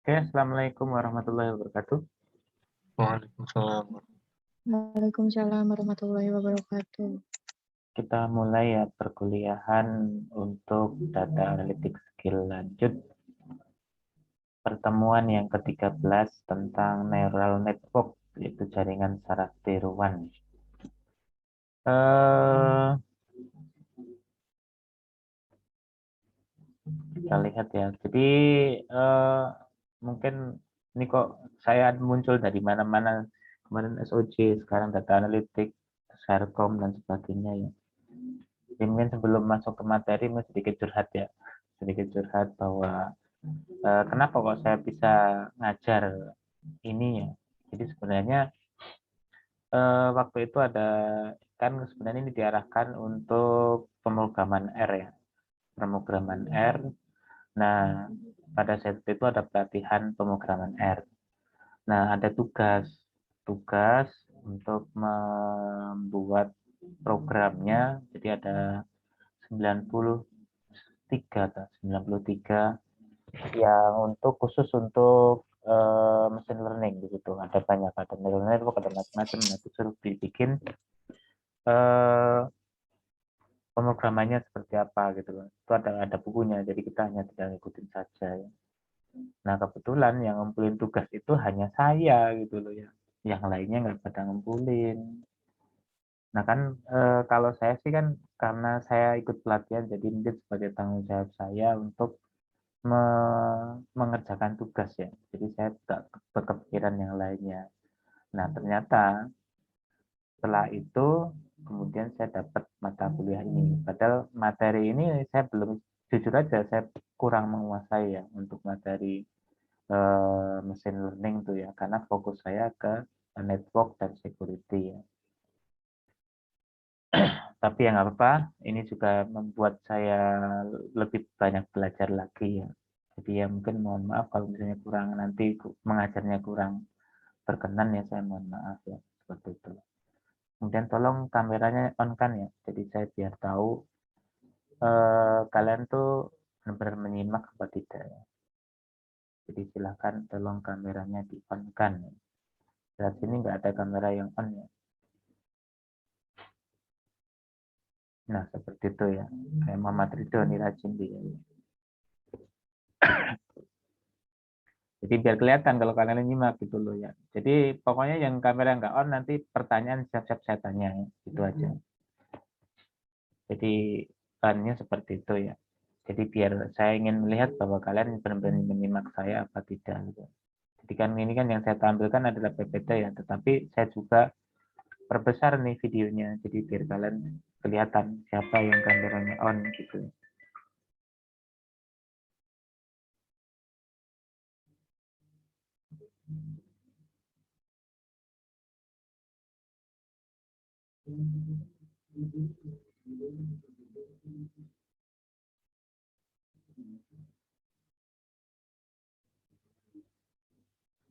Oke, Assalamualaikum warahmatullahi wabarakatuh. Waalaikumsalam. Waalaikumsalam warahmatullahi wabarakatuh. Kita mulai ya perkuliahan untuk data analitik skill lanjut. Pertemuan yang ke-13 tentang neural network, yaitu jaringan saraf tiruan. Kita lihat ya. Jadi mungkin ini kok saya muncul dari mana-mana, kemarin SOJ, sekarang data analitik, Serkom dan sebagainya ya. Jadi mungkin sebelum masuk ke materi, sedikit curhat ya, sedikit curhat bahwa kenapa kok saya bisa ngajar ini ya. Jadi sebenarnya waktu itu ada, kan sebenarnya ini diarahkan untuk pemrograman R ya, pemrograman R. Nah, pada saat itu ada pelatihan pemrograman R. Nah, ada tugas untuk membuat programnya. Jadi ada 93 yang khusus untuk machine learning gitu. Ada banyak, ada neural network, ada macam-macam. Nah, itu suruh dibikin pemrogramannya seperti apa gitu loh. Itu ada bukunya, jadi kita hanya tinggal ngikutin saja ya. Nah, kebetulan yang ngumpulin tugas itu hanya saya gitu loh ya. Yang lainnya nggak pada ngumpulin. Nah kan kalau saya sih kan karena saya ikut pelatihan, jadi mungkin sebagai tanggung jawab saya untuk mengerjakan tugas ya. Jadi saya tidak berkepikiran yang lainnya. Nah ternyata setelah itu kemudian saya dapat mata kuliah ini. Padahal materi ini saya belum, jujur aja saya kurang menguasai ya untuk materi machine learning tuh ya, karena fokus saya ke network dan security ya. Tapi ya nggak apa-apa, ini juga membuat saya lebih banyak belajar lagi ya. Jadi ya mungkin mohon maaf kalau misalnya kurang, nanti mengajarnya kurang berkenan ya, saya mohon maaf ya, seperti itu. Kemudian tolong kameranya on kan ya, jadi saya biar tahu kalian tuh benar-benar menyimak apa tidak ya. Jadi silahkan tolong kameranya di on kan ya. Saat sini nggak ada kamera yang on ya. Nah seperti itu ya, kayak Muhammad Ridho nih rajin dia. Jadi biar kelihatan kalau kalian nyimak gitu loh ya. Jadi pokoknya yang kamera nggak on, nanti pertanyaan siap-siap saya tanya ya. Itu aja. Jadi perannya seperti itu ya. Jadi biar saya ingin melihat bahwa kalian benar-benar menyimak saya apa tidak gitu. Jadi kan ini kan yang saya tampilkan adalah PPT ya, tetapi saya juga perbesar nih videonya. Jadi biar kalian kelihatan siapa yang kameranya on gitu.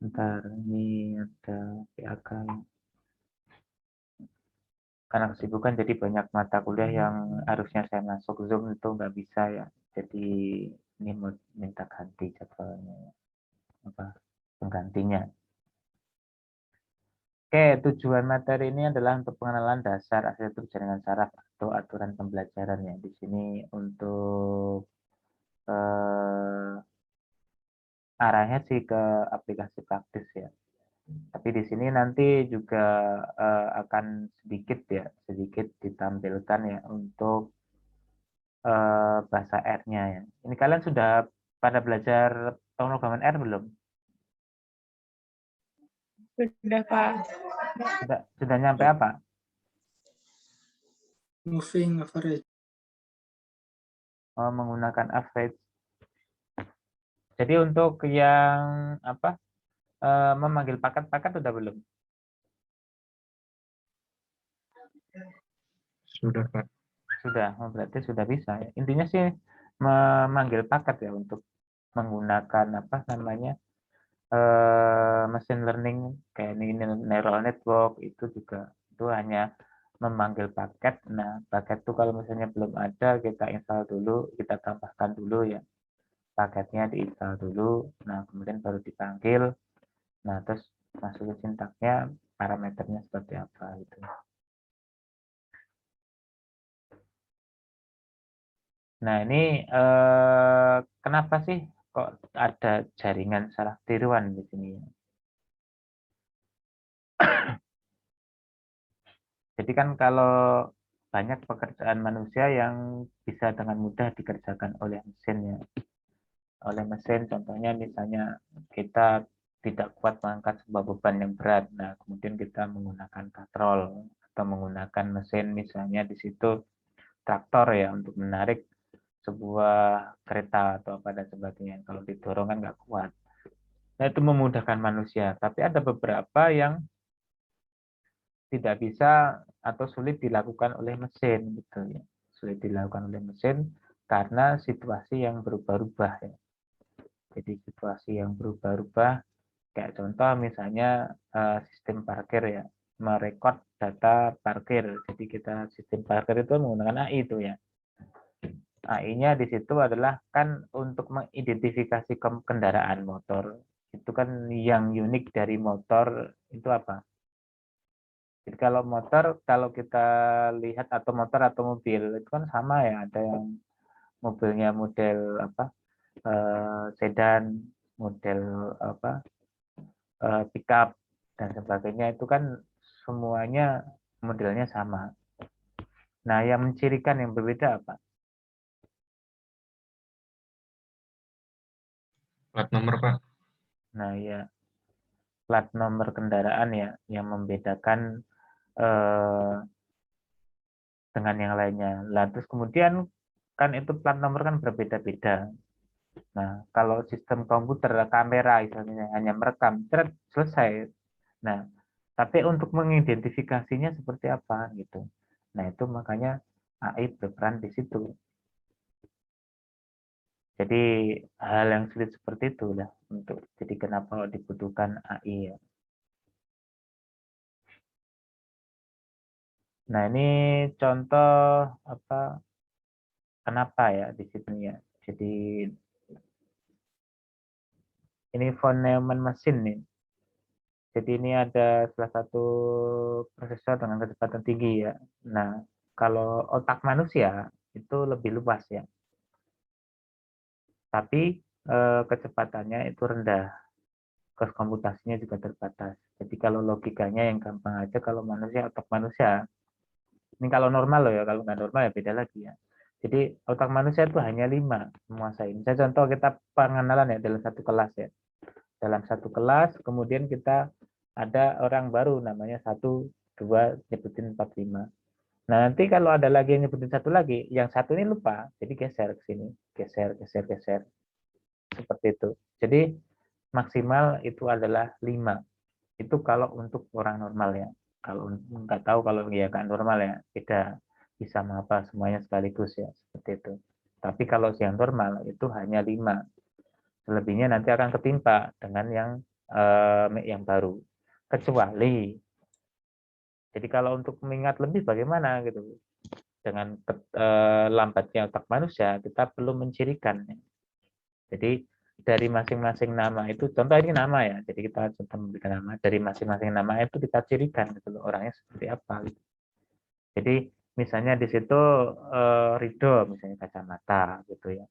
Ntar ini ada PAK. Karena kesibukan jadi banyak mata kuliah yang harusnya saya masuk Zoom itu nggak bisa ya. Jadi ini mau minta ganti jadwalnya, apa penggantinya. Oke, tujuan materi ini adalah untuk pengenalan dasar arsitektur jaringan saraf atau aturan pembelajaran ya. Di sini untuk arahnya sih ke aplikasi praktis ya. Tapi di sini nanti juga akan sedikit ditampilkan ya untuk bahasa R-nya ya. Ini kalian sudah pada belajar pemrograman R belum? Sudah, Pak. Sudah nyampe apa? Moving average. Oh, menggunakan average. Jadi untuk yang apa? Memanggil paket-paket sudah belum? Sudah, Pak. Sudah, oh, berarti sudah bisa ya. Intinya sih memanggil paket ya untuk menggunakan apa namanya? Machine learning kayak ini neural network itu juga itu hanya memanggil paket. Nah, paket itu kalau misalnya belum ada, kita install dulu, kita tambahkan dulu ya. paketnya diinstal dulu, nah kemudian baru dipanggil, nah terus masukin sintaksnya, parameternya seperti apa gitu. Nah ini kenapa sih kok ada jaringan salah tiruan di sini? Jadi kan kalau banyak pekerjaan manusia yang bisa dengan mudah dikerjakan oleh mesin ya. Oleh mesin contohnya misalnya kita tidak kuat mengangkat sebuah beban yang berat. Nah, kemudian kita menggunakan katrol atau menggunakan mesin misalnya di situ traktor ya untuk menarik sebuah kereta atau apa dan sebagainya. Kalau didorong kan nggak kuat. Nah, itu memudahkan manusia. Tapi ada beberapa yang tidak bisa atau sulit dilakukan oleh mesin gitu ya. Sulit dilakukan oleh mesin karena situasi yang berubah-ubah ya. Jadi situasi yang berubah-ubah kayak contoh misalnya sistem parkir ya, merekod data parkir. Jadi kita sistem parkir itu menggunakan AI itu ya. AI-nya di situ adalah kan untuk mengidentifikasi kendaraan motor. Itu kan yang unik dari motor itu apa? Jadi kalau motor, kalau kita lihat atau motor atau mobil itu kan sama ya, ada yang mobilnya model apa sedan, model apa pickup dan sebagainya itu kan semuanya modelnya sama. Nah, yang mencirikan yang berbeda apa? Plat nomor, Pak. Nah, ya plat nomor kendaraan ya yang membedakan eh, dengan yang lainnya. Lah terus kemudian kan itu plat nomor kan berbeda-beda. Nah, kalau sistem komputer kamera misalnya hanya merekam, selesai. Nah, tapi untuk mengidentifikasinya seperti apa gitu. Nah, itu makanya AI berperan di situ. Jadi hal yang sulit seperti itu lah untuk jadi kenapa dibutuhkan AI ya. Nah, ini contoh apa kenapa ya di sini ya. Jadi ini von Neumann mesin nih. Jadi ini ada salah satu prosesor dengan kecepatan tinggi ya. Nah, kalau otak manusia itu lebih luas ya. Tapi kecepatannya itu rendah. Kos komputasinya juga terbatas. Jadi kalau logikanya yang gampang aja kalau manusia, otak manusia, ini kalau normal loh ya, kalau nggak normal ya beda lagi ya. Jadi otak manusia itu hanya 5 menguasai. Misalnya contoh kita pengenalan ya dalam satu kelas ya. Dalam satu kelas, kemudian kita ada orang baru namanya 1, 2, nyebutin 4, 5. Nah nanti kalau ada lagi yang nyebutin satu lagi, yang satu ini lupa, jadi geser ke sini, geser, geser, geser. Seperti itu. Jadi maksimal itu adalah 5. Itu kalau untuk orang normal ya. Kalau nggak tahu kalau ya nggak normal ya, beda bisa menghafal semuanya sekaligus ya, seperti itu. Tapi kalau yang normal itu hanya 5. Selebihnya nanti akan ketimpa dengan yang baru. Kecuali, jadi kalau untuk mengingat lebih bagaimana gitu. Dengan lambatnya otak manusia, kita perlu mencirikan. Jadi dari masing-masing nama itu, contoh ini nama ya, jadi kita contoh memberikan nama, dari masing-masing nama itu kita cirikan gitu loh, orangnya seperti apa gitu. Jadi misalnya di situ Rido misalnya kacamata gitu ya.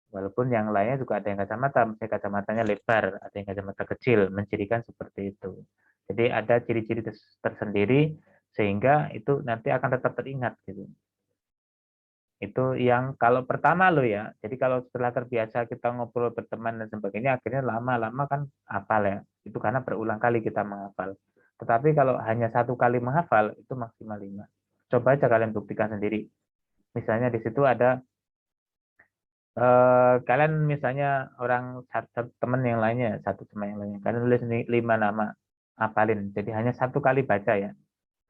Walaupun yang lainnya juga ada yang kacamata, misalnya kacamatanya lebar, ada yang kacamata kecil, mencirikan seperti itu. Jadi ada ciri-ciri tersendiri sehingga itu nanti akan tetap teringat gitu. Itu yang kalau pertama lo ya. Jadi kalau setelah terbiasa kita ngobrol berteman dan sebagainya, akhirnya lama-lama kan hafal ya. Itu karena berulang kali kita menghafal. Tetapi kalau hanya satu kali menghafal, itu maksimal 5. Coba aja kalian buktikan sendiri. Misalnya di situ ada kalian misalnya orang satu teman yang lainnya, satu teman yang lainnya. Kalian tulis 5 nama, hafalin. Jadi hanya satu kali baca ya.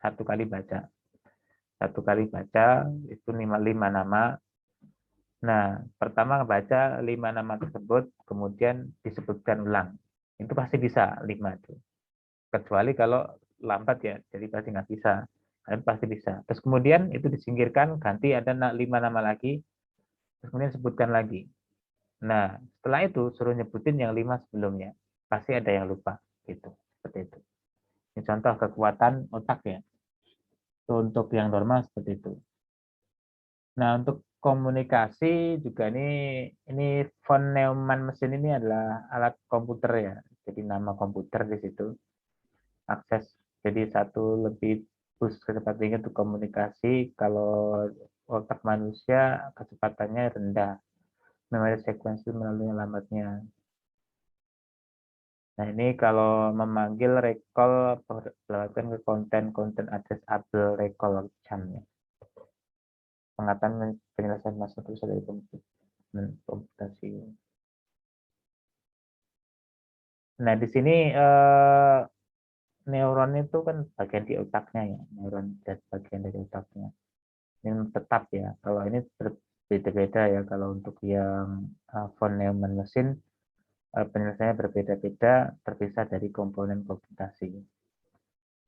Satu kali baca. Satu kali baca, itu 5 nama. Nah, pertama baca 5 nama tersebut, kemudian disebutkan ulang. Itu pasti bisa 5 itu. Kecuali kalau lambat ya, jadi pasti nggak bisa. Kalian pasti bisa. Terus kemudian itu disingkirkan, ganti ada 5 nama lagi. Terus kemudian sebutkan lagi. Nah, setelah itu suruh nyebutin yang 5 sebelumnya. Pasti ada yang lupa. Gitu. Seperti itu. Ini contoh kekuatan otak ya. Untuk yang normal seperti itu. Nah, untuk komunikasi juga ini von Neumann mesin ini adalah alat komputer ya. Jadi nama komputer di situ. Akses jadi satu lebih bus kecepatan tinggi untuk komunikasi. Kalau otak manusia kecepatannya rendah. Memori sekuensi melalui alamatnya. Nah, ini kalau memanggil recall melakukan ke konten addressable recall jamnya. Pengetahuan penyelesaian masalah tulisan dari komputasi. Nah, di sini neuron itu kan bagian di otaknya ya, neuron dan bagian dari otaknya. Ini tetap ya. Kalau ini berbeda-beda ya. Kalau untuk yang von Neumann mesin penyelesaiannya berbeda-beda, terpisah dari komponen komputasi.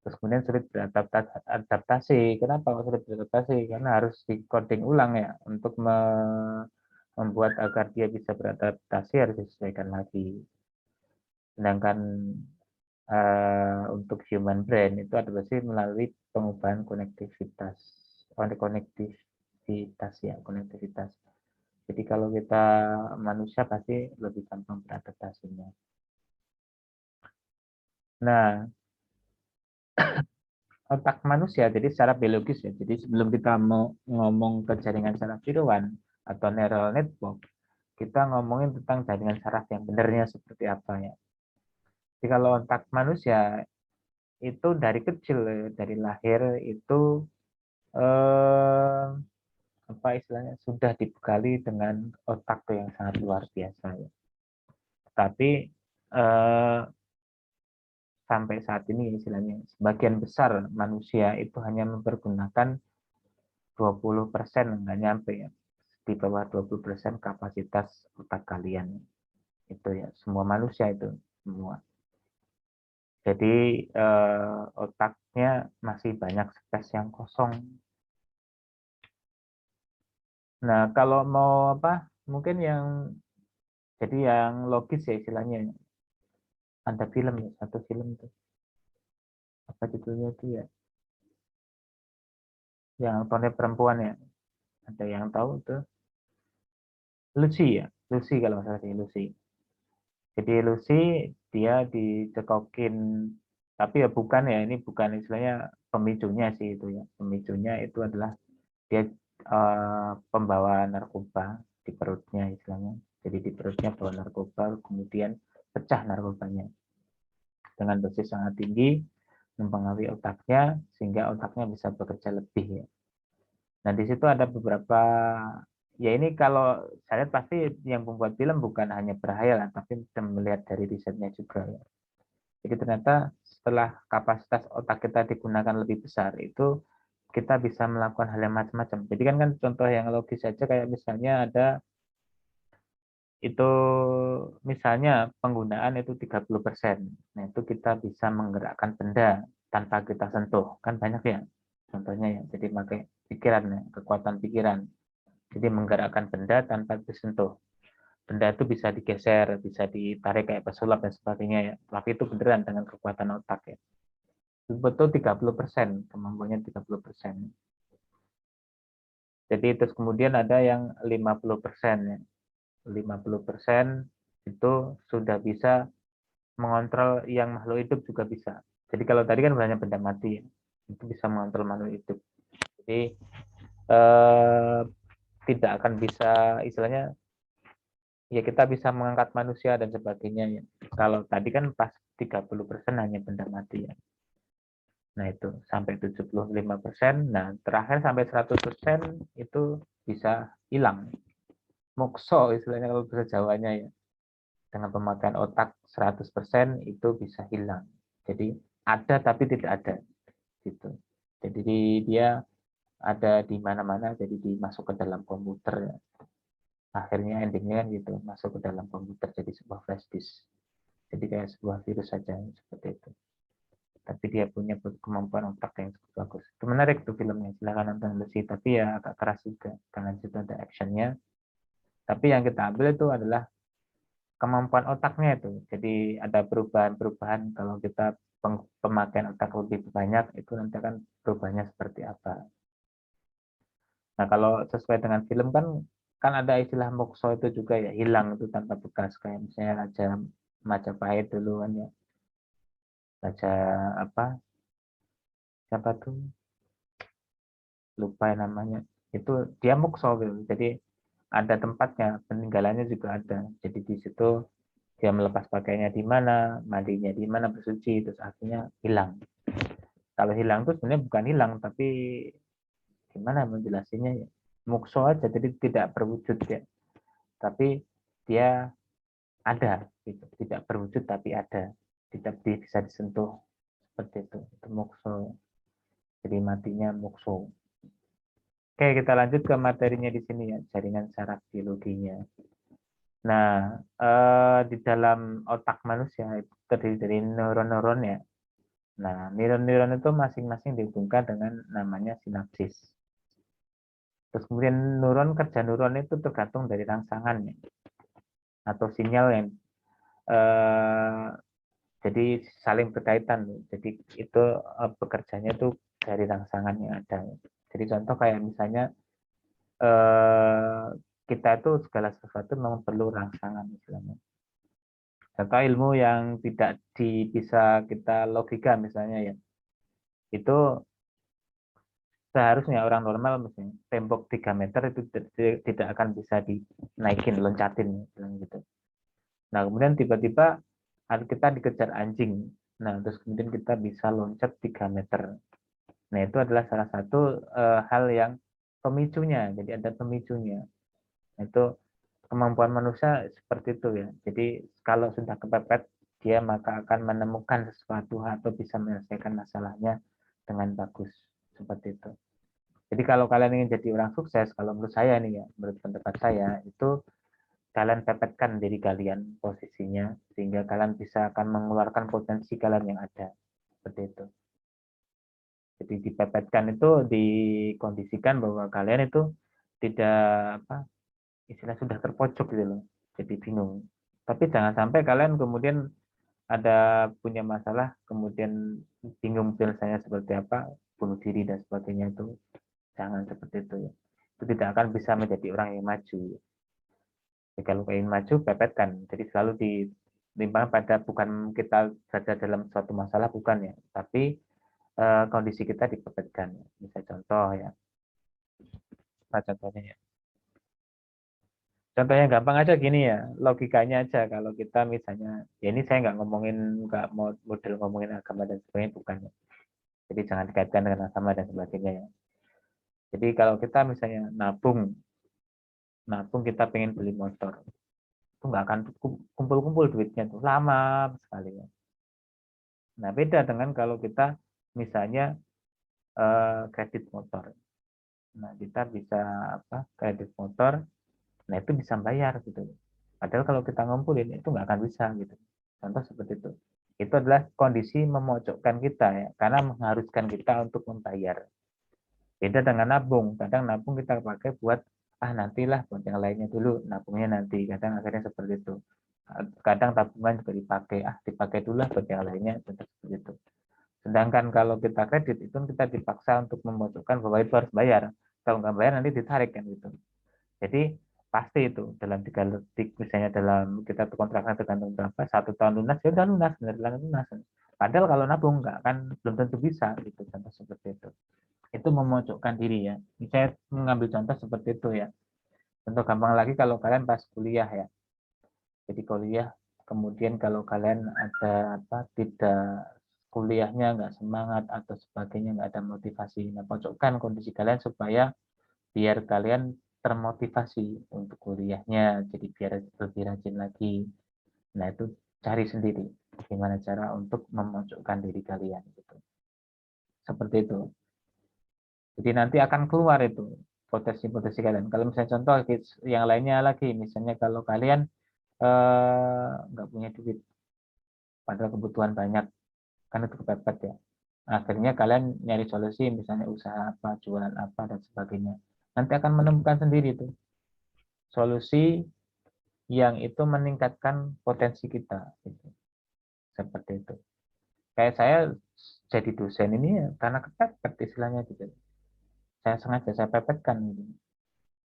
Terus kemudian sulit beradaptasi. Kenapa sulit beradaptasi? Karena harus di-coding ulang ya untuk membuat agar dia bisa beradaptasi harus disesuaikan lagi. Sedangkan untuk human brain itu adaptasi melalui pengubahan konektivitas. Konektivitas. Jadi kalau kita manusia pasti lebih gampang beradaptasinya. Nah, otak manusia jadi secara biologis ya. Jadi sebelum kita mau ngomong ke jaringan saraf tiruan atau neural network, kita ngomongin tentang jaringan saraf yang benarnya seperti apa ya. Jadi kalau otak manusia itu dari kecil ya, dari lahir itu apa istilahnya sudah dibekali dengan otak yang sangat luar biasa ya. Tapi sampai saat ini istilahnya sebagian besar manusia itu hanya mempergunakan 20%, nggak nyampe ya, di bawah 20% kapasitas otak kalian itu ya, semua manusia itu semua. Jadi otaknya masih banyak space yang kosong. Nah, kalau mau apa, mungkin yang jadi yang logis ya istilahnya, ada film ya, satu film tuh, apa judulnya itu ya, yang aktornya perempuan ya, ada yang tahu tuh, Lucy ya, Lucy kalau nggak salah sih, Lucy. Jadi Lucy dia dicekokin, tapi ya bukan ya, ini bukan istilahnya pemicunya sih itu ya. Pemicunya itu adalah dia pembawa narkoba di perutnya istilahnya. Jadi di perutnya bawa narkoba, kemudian pecah narkobanya dengan dosis sangat tinggi, mempengaruhi otaknya sehingga otaknya bisa bekerja lebih ya. Nah, di situ ada beberapa ya ini kalau saya lihat pasti yang membuat film bukan hanya berhayal tapi melihat dari risetnya juga ya. Jadi ternyata setelah kapasitas otak kita digunakan lebih besar itu kita bisa melakukan hal yang macam-macam. Jadi kan contoh yang logis saja kayak misalnya ada itu misalnya penggunaan itu 30%. Nah, itu kita bisa menggerakkan benda tanpa kita sentuh. Kan banyak ya contohnya ya. Jadi pakai pikiran ya, kekuatan pikiran. Jadi menggerakkan benda tanpa disentuh. Benda itu bisa digeser, bisa ditarik kayak pesulap dan sebagainya ya. Tapi itu beneran dengan kekuatan otak ya. Betul 30%, kemampuannya 30%. Jadi terus kemudian ada yang 50% ya. 50% itu sudah bisa mengontrol yang makhluk hidup juga bisa. Jadi kalau tadi kan hanya benda mati, itu bisa mengontrol makhluk hidup. Jadi tidak akan bisa istilahnya ya kita bisa mengangkat manusia dan sebagainya ya. Kalau tadi kan pas 30% hanya benda mati ya. Nah itu sampai 75%, nah terakhir sampai 100% itu bisa hilang. Mokso istilahnya kalau bahasa Jawanya ya. Dengan pemakaian otak 100% itu bisa hilang. Jadi ada tapi tidak ada gitu. Jadi dia ada di mana-mana jadi dimasuk ke dalam komputer. Akhirnya endingnya gitu masuk ke dalam komputer jadi sebuah flash disk. Jadi kayak sebuah virus saja seperti itu. Tapi dia punya kemampuan otak yang cukup bagus. Itu menarik tuh filmnya. Silahkan nonton Lucy. Tapi ya agak keras juga. Karena situ ada actionnya. Tapi yang kita ambil itu adalah kemampuan otaknya itu. Jadi ada perubahan-perubahan kalau kita pemakaian otak lebih banyak itu nanti akan perubahannya seperti apa. Nah, kalau sesuai dengan film kan ada istilah mokso itu juga ya, hilang itu tanpa bekas, kayak misalnya Raja Majapahit dulu kan ya. Raja apa? Siapa tuh? Lupa namanya. Itu dia mokso gitu. Jadi ada tempatnya, peninggalannya juga ada. Jadi di situ dia melepas pakaiannya di mana, mandinya di mana, bersuci, terus akhirnya hilang. Kalau hilang itu sebenarnya bukan hilang, tapi gimana menjelasinnya ya? Mokso aja, jadi tidak berwujud ya. Tapi dia ada, gitu. Tidak berwujud tapi ada, tidak bisa disentuh seperti itu mokso. Jadi matinya mokso. Oke, kita lanjut ke materinya di sini ya, jaringan saraf biologinya. Nah, di dalam otak manusia itu terdiri dari neuron-neuron ya. Nah, neuron-neuron itu masing-masing dihubungkan dengan namanya sinapsis. Terus kemudian kerja neuron itu tergantung dari rangsangannya atau sinyal yang jadi saling berkaitan. Jadi itu bekerjanya itu dari rangsangan yang ada. Jadi contoh kayak misalnya kita itu segala sesuatu memang perlu rangsangan istilahnya. Contoh ilmu yang tidak bisa kita logika misalnya ya, itu seharusnya orang normal misalnya tembok 3 meter itu tidak akan bisa dinaikin, loncatin gitu. Nah kemudian tiba-tiba kita dikejar anjing, nah terus kemudian kita bisa loncat 3 meter. Nah itu adalah salah satu hal yang pemicunya, jadi ada pemicunya. Nah, itu kemampuan manusia seperti itu ya. Jadi kalau sudah kepepet dia maka akan menemukan sesuatu atau bisa menyelesaikan masalahnya dengan bagus seperti itu. Jadi kalau kalian ingin jadi orang sukses, kalau menurut saya nih ya, menurut pendapat saya itu kalian pepetkan diri kalian posisinya sehingga kalian bisa akan mengeluarkan potensi kalian yang ada seperti itu. Jadi dipepetkan itu dikondisikan bahwa kalian itu tidak istilah sudah terpojok gitu loh, jadi bingung. Tapi jangan sampai kalian kemudian ada punya masalah kemudian bingung penyelesaiannya seperti apa, bunuh diri dan sebagainya, itu jangan seperti itu ya. Itu tidak akan bisa menjadi orang yang maju. Jadi kalau ingin maju pepetkan, jadi selalu ditimbang pada bukan kita saja dalam suatu masalah, bukan ya, tapi kondisi kita dipepetkan. Bisa contoh ya, apa contohnya ya? Contohnya gampang aja gini ya, logikanya aja kalau kita misalnya, ya ini saya nggak model ngomongin agama dan sebagainya, bukan ya. Jadi jangan dikaitkan dengan agama dan sebagainya ya. Jadi kalau kita misalnya nabung kita pengen beli motor, itu nggak akan kumpul-kumpul duitnya tuh, lama sekali ya. Nah beda dengan kalau kita misalnya kredit motor. Nah kita bisa kredit motor, nah itu bisa bayar gitu. Padahal kalau kita ngumpulin itu nggak akan bisa gitu. Contoh seperti itu. Itu adalah kondisi memojokkan kita ya, karena mengharuskan kita untuk membayar. Beda dengan nabung. Kadang nabung kita pakai buat nantilah buat yang lainnya dulu, nabungnya nanti. Kadang akhirnya seperti itu. Kadang tabungan juga dipakai dulu lah buat yang lainnya, seperti itu. Sedangkan kalau kita kredit itu kita dipaksa untuk memojokkan bahwa itu harus bayar. Kalau nggak bayar nanti ditarik kan gitu. Jadi pasti itu dalam 3 detik, misalnya dalam kita kontraknya tergantung berapa, 1 tahun lunas, ya udah lunas, benar lunas. Padahal kalau nabung nggak kan belum tentu bisa gitu, contoh seperti itu. Itu memojokkan diri ya. Saya mengambil contoh seperti itu ya. Contoh gampang lagi kalau kalian pas kuliah ya. Jadi kuliah kemudian kalau kalian ada tidak kuliahnya nggak semangat atau sebagainya, nggak ada motivasi, nah pojokkan kondisi kalian supaya biar kalian termotivasi untuk kuliahnya, jadi biar lebih rajin lagi. Nah itu cari sendiri gimana cara untuk memojokkan diri kalian gitu. Seperti itu. Jadi nanti akan keluar itu potensi-potensi kalian. Kalau misalnya contoh yang lainnya lagi, misalnya kalau kalian nggak punya duit, padahal kebutuhan banyak, kan itu kepepet ya. Akhirnya kalian nyari solusi, misalnya usaha apa, jualan apa dan sebagainya. Nanti akan menemukan sendiri tuh solusi yang itu meningkatkan potensi kita. Gitu. Seperti itu. Kayak saya jadi dosen ini ya, karena kepepet istilahnya gitu. Saya sengaja saya pepetkan gitu.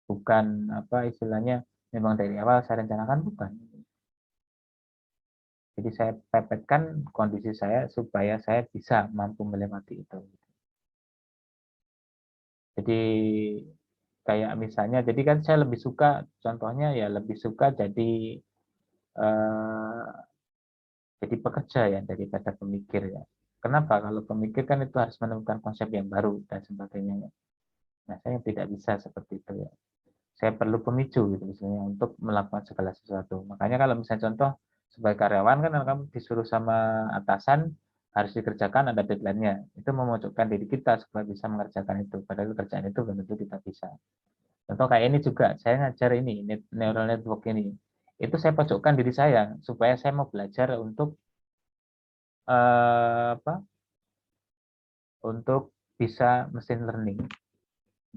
Bukan apa istilahnya memang dari awal saya rencanakan, bukan. Jadi saya pepetkan kondisi saya supaya saya bisa mampu melewati itu. Jadi kayak misalnya, jadi kan saya lebih suka, contohnya ya lebih suka eh, jadi pekerja ya daripada pemikir ya. Kenapa? Kalau pemikir kan itu harus menemukan konsep yang baru dan sebagainya. Ya. Nah, saya tidak bisa seperti itu ya. Saya perlu pemicu gitu misalnya untuk melakukan segala sesuatu. Makanya kalau misalnya contoh sebagai karyawan kan kamu disuruh sama atasan harus dikerjakan, ada deadline-nya. Itu memojokkan diri kita supaya bisa mengerjakan itu. Padahal kerjaan itu belum tentu kita bisa. Contoh kayak ini juga, saya ngajar ini neural network ini. Itu saya pojokkan diri saya supaya saya mau belajar untuk apa? Untuk bisa machine learning.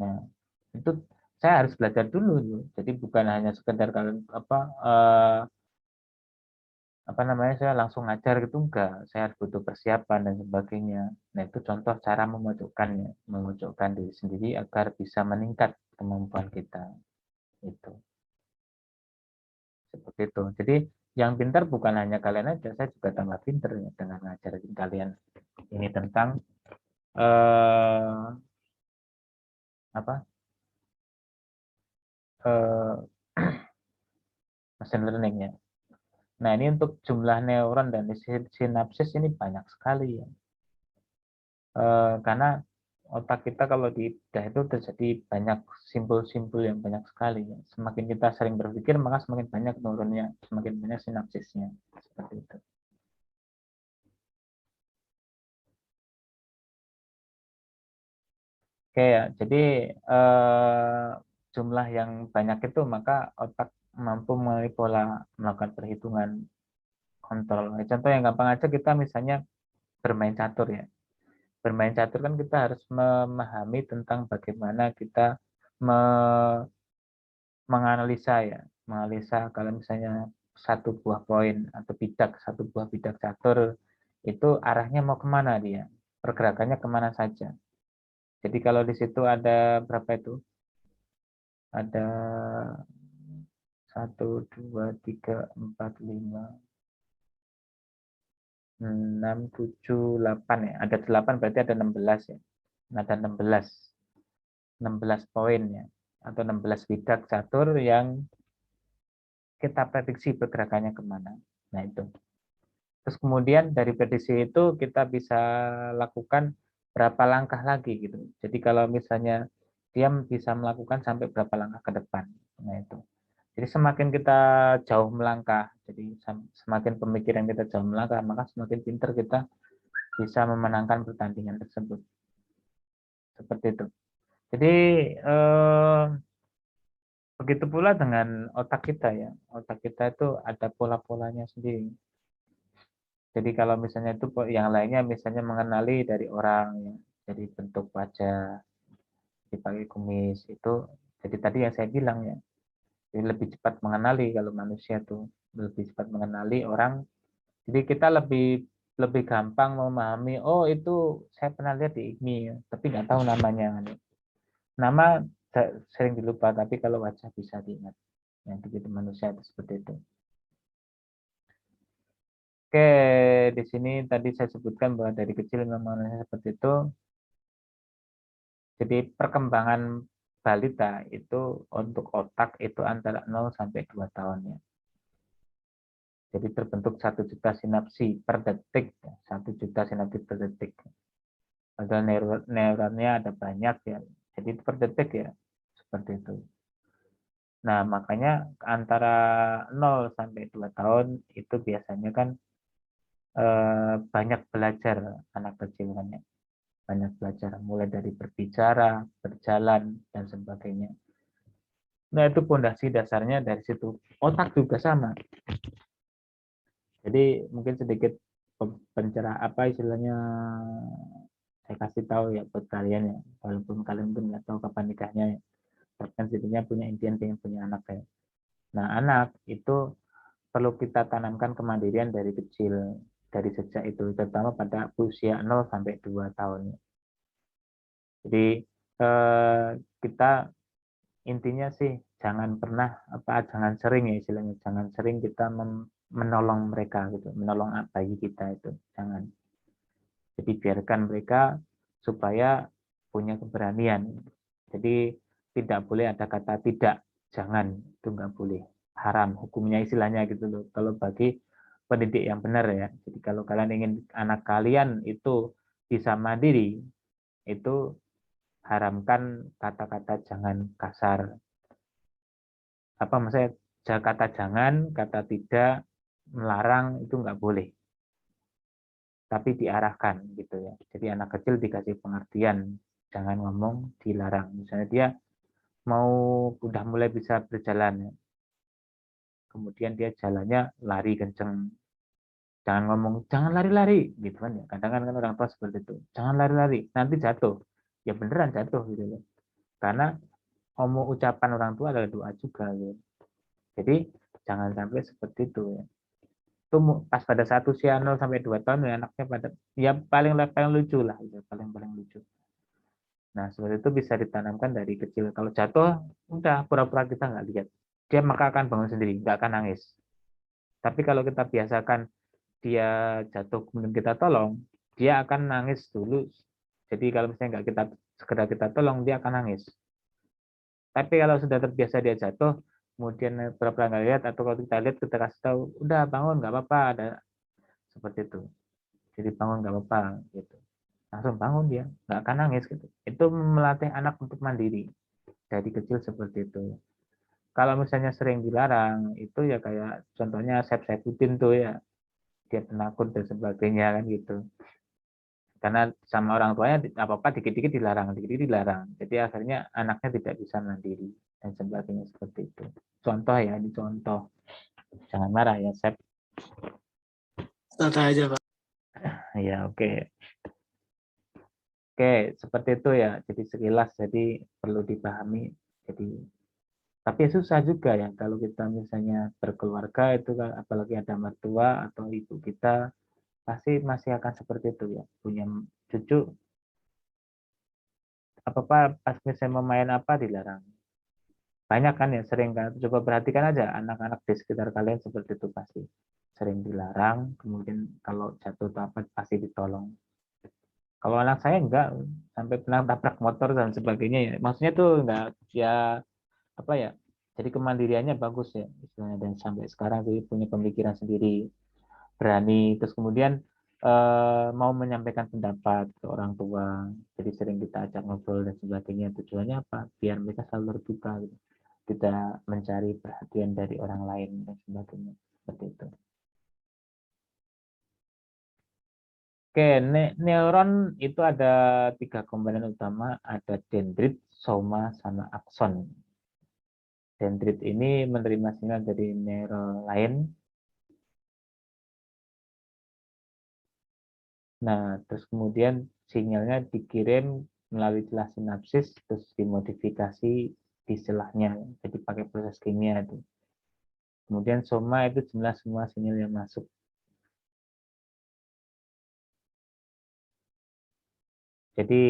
Nah, itu saya harus belajar dulu. Jadi bukan hanya sekedar kalau apa namanya saya langsung ngajar gitu, enggak. Saya harus butuh persiapan dan sebagainya. Nah, itu contoh cara memojokkan diri sendiri agar bisa meningkat kemampuan kita. Itu. Seperti itu. Jadi yang pintar bukan hanya kalian aja, saya juga tambah pintar ya dengan ngajarin kalian ini tentang apa eh, machine learning ya. Nah, ini untuk jumlah neuron dan sinapsis ini banyak sekali ya. Karena otak kita kalau dibedah itu terjadi banyak simpul-simpul yang banyak sekali ya. Semakin kita sering berpikir maka semakin banyak neuronnya, semakin banyak sinapsisnya. Seperti itu. Oke ya, jadi jumlah yang banyak itu maka otak mampu melalui pola melakukan perhitungan kontrol. Contoh yang gampang aja kita misalnya bermain catur ya. Bermain catur kan kita harus memahami tentang bagaimana kita menganalisa ya, menganalisa kalau misalnya satu buah poin atau satu buah bidak catur itu arahnya mau kemana dia, pergerakannya kemana saja. Jadi kalau di situ ada berapa itu? Ada 1, 2, 3, 4, 5, 6, 7, 8 ya. Ada 8 berarti ada 16 ya. Nah, ada 16 poin ya. Atau 16 bidak catur yang kita prediksi pergerakannya kemana. Nah, itu. Terus kemudian dari prediksi itu kita bisa lakukan berapa langkah lagi gitu. Jadi kalau misalnya dia bisa melakukan sampai berapa langkah ke depan. Nah, itu. Jadi semakin kita jauh melangkah, jadi semakin pemikiran kita jauh melangkah, maka semakin pintar kita bisa memenangkan pertandingan tersebut. Seperti itu. Jadi begitu pula dengan otak kita ya. Otak kita itu ada pola-polanya sendiri. Jadi kalau misalnya itu yang lainnya misalnya mengenali dari orang ya, dari bentuk wajah, dipakai kumis itu. Jadi tadi yang saya bilang ya, jadi lebih cepat mengenali kalau manusia tuh lebih cepat mengenali orang. Jadi kita lebih lebih gampang memahami, oh itu saya pernah lihat di IGMI, ya, tapi nggak tahu namanya. Nama sering dilupa, tapi kalau wajah bisa diingat. Yang begitu manusia itu seperti itu. Oke, di sini tadi saya sebutkan bahwa dari kecil memang seperti itu. Jadi perkembangan balita itu untuk otak itu antara 0 sampai 2 tahun ya. Jadi terbentuk 1 juta sinapsi per detik, 1 juta sinapsi per detik. Padahal neuronnya ada banyak ya. Jadi per detik ya, seperti itu. Nah, makanya antara 0 sampai 2 tahun itu biasanya kan banyak belajar anak kecil kan ya. Banyak belajar mulai dari berbicara, berjalan dan sebagainya. Nah, itu pondasi dasarnya dari situ. Otak juga sama. Jadi mungkin sedikit pencerah apa istilahnya saya kasih tahu ya buat kalian ya, walaupun kalian pun nggak tahu kapan nikahnya ya. frekuensinya punya impian pengen punya anak ya. Nah, anak itu perlu kita tanamkan kemandirian dari kecil, dari sejak itu, terutama pada usia 0 sampai 2 tahun. Jadi kita intinya sih jangan sering ya istilahnya, jangan sering kita menolong mereka gitu, menolong bayi kita itu, jangan. Jadi biarkan mereka supaya punya keberanian. Jadi tidak boleh ada kata tidak, jangan, itu nggak boleh, haram hukumnya istilahnya gitu loh. Kalau bagi pendidik yang benar ya. Jadi kalau kalian ingin anak kalian itu bisa mandiri, itu haramkan kata-kata jangan kasar. Apa maksudnya kata jangan, kata tidak, melarang itu nggak boleh. Tapi diarahkan gitu ya. Jadi anak kecil dikasih pengertian, jangan ngomong dilarang. Misalnya dia mau udah mulai bisa berjalan, ya. Kemudian dia jalannya lari kenceng, jangan ngomong jangan lari-lari gitu kan ya. Kadang kan orang tua seperti itu, jangan lari-lari, nanti jatuh. Ya beneran jatuh gitu loh. Karena ucapan orang tua adalah doa juga gitu. Jadi jangan sampai seperti itu ya. Itu pas pada saat usia 0 sampai 2 tahun ya, anaknya pada ya paling lucu lah gitu, paling lucu. Nah, seperti itu bisa ditanamkan dari kecil. Kalau jatuh, udah pura-pura kita nggak lihat. Dia maka akan bangun sendiri, nggak akan nangis. Tapi kalau kita biasakan dia jatuh kemudian kita tolong, dia akan nangis dulu. Jadi kalau misalnya nggak kita segera kita tolong, dia akan nangis. Tapi kalau sudah terbiasa dia jatuh, kemudian pura-pura nggak lihat, atau kalau kita lihat kita kasih tahu, udah bangun nggak apa-apa, ada seperti itu. Jadi bangun nggak apa-apa gitu. Langsung bangun dia, nggak akan nangis gitu. Itu melatih anak untuk mandiri dari kecil seperti itu. Kalau misalnya sering dilarang, itu ya kayak contohnya Saifuddin tuh ya, dia penakut dan sebagainya kan gitu. Karena sama orang tuanya apa-apa dikit-dikit dilarang, dikit-dikit dilarang. Jadi akhirnya anaknya tidak bisa mandiri dan sebagainya seperti itu. Contoh ya, ini contoh. Jangan marah ya, Sep. Santai aja, Pak. Ya, oke. Oke, seperti itu ya. Jadi sekilas, jadi perlu dipahami. Jadi, tapi susah juga ya kalau kita misalnya berkeluarga itu kan, apalagi ada mertua atau ibu kita, pasti masih akan seperti itu ya. Punya cucu, apa-apa pas misalnya mau main apa dilarang. Banyak kan ya, sering kan. Coba perhatikan aja anak-anak di sekitar kalian seperti itu pasti. Sering dilarang, kemudian kalau jatuh atau apa pasti ditolong. Kalau anak saya enggak, sampai pernah tabrak motor dan sebagainya ya. Maksudnya tuh enggak ya apa ya, jadi kemandiriannya bagus ya istilahnya, dan sampai sekarang jadi punya pemikiran sendiri, berani, terus kemudian mau menyampaikan pendapat ke orang tua, jadi sering kita ajak ngobrol dan sebagainya. Tujuannya apa, biar mereka selalu terbuka gitu, tidak mencari perhatian dari orang lain dan sebagainya, seperti itu. Oke, neuron itu ada 3 komponen utama, ada dendrit, soma, sama akson. Dendrit ini menerima sinyal dari neuron lain. Nah, terus kemudian sinyalnya dikirim melalui celah sinapsis, terus dimodifikasi di celahnya, jadi pakai proses kimia itu. Kemudian soma itu jumlah semua sinyal yang masuk. Jadi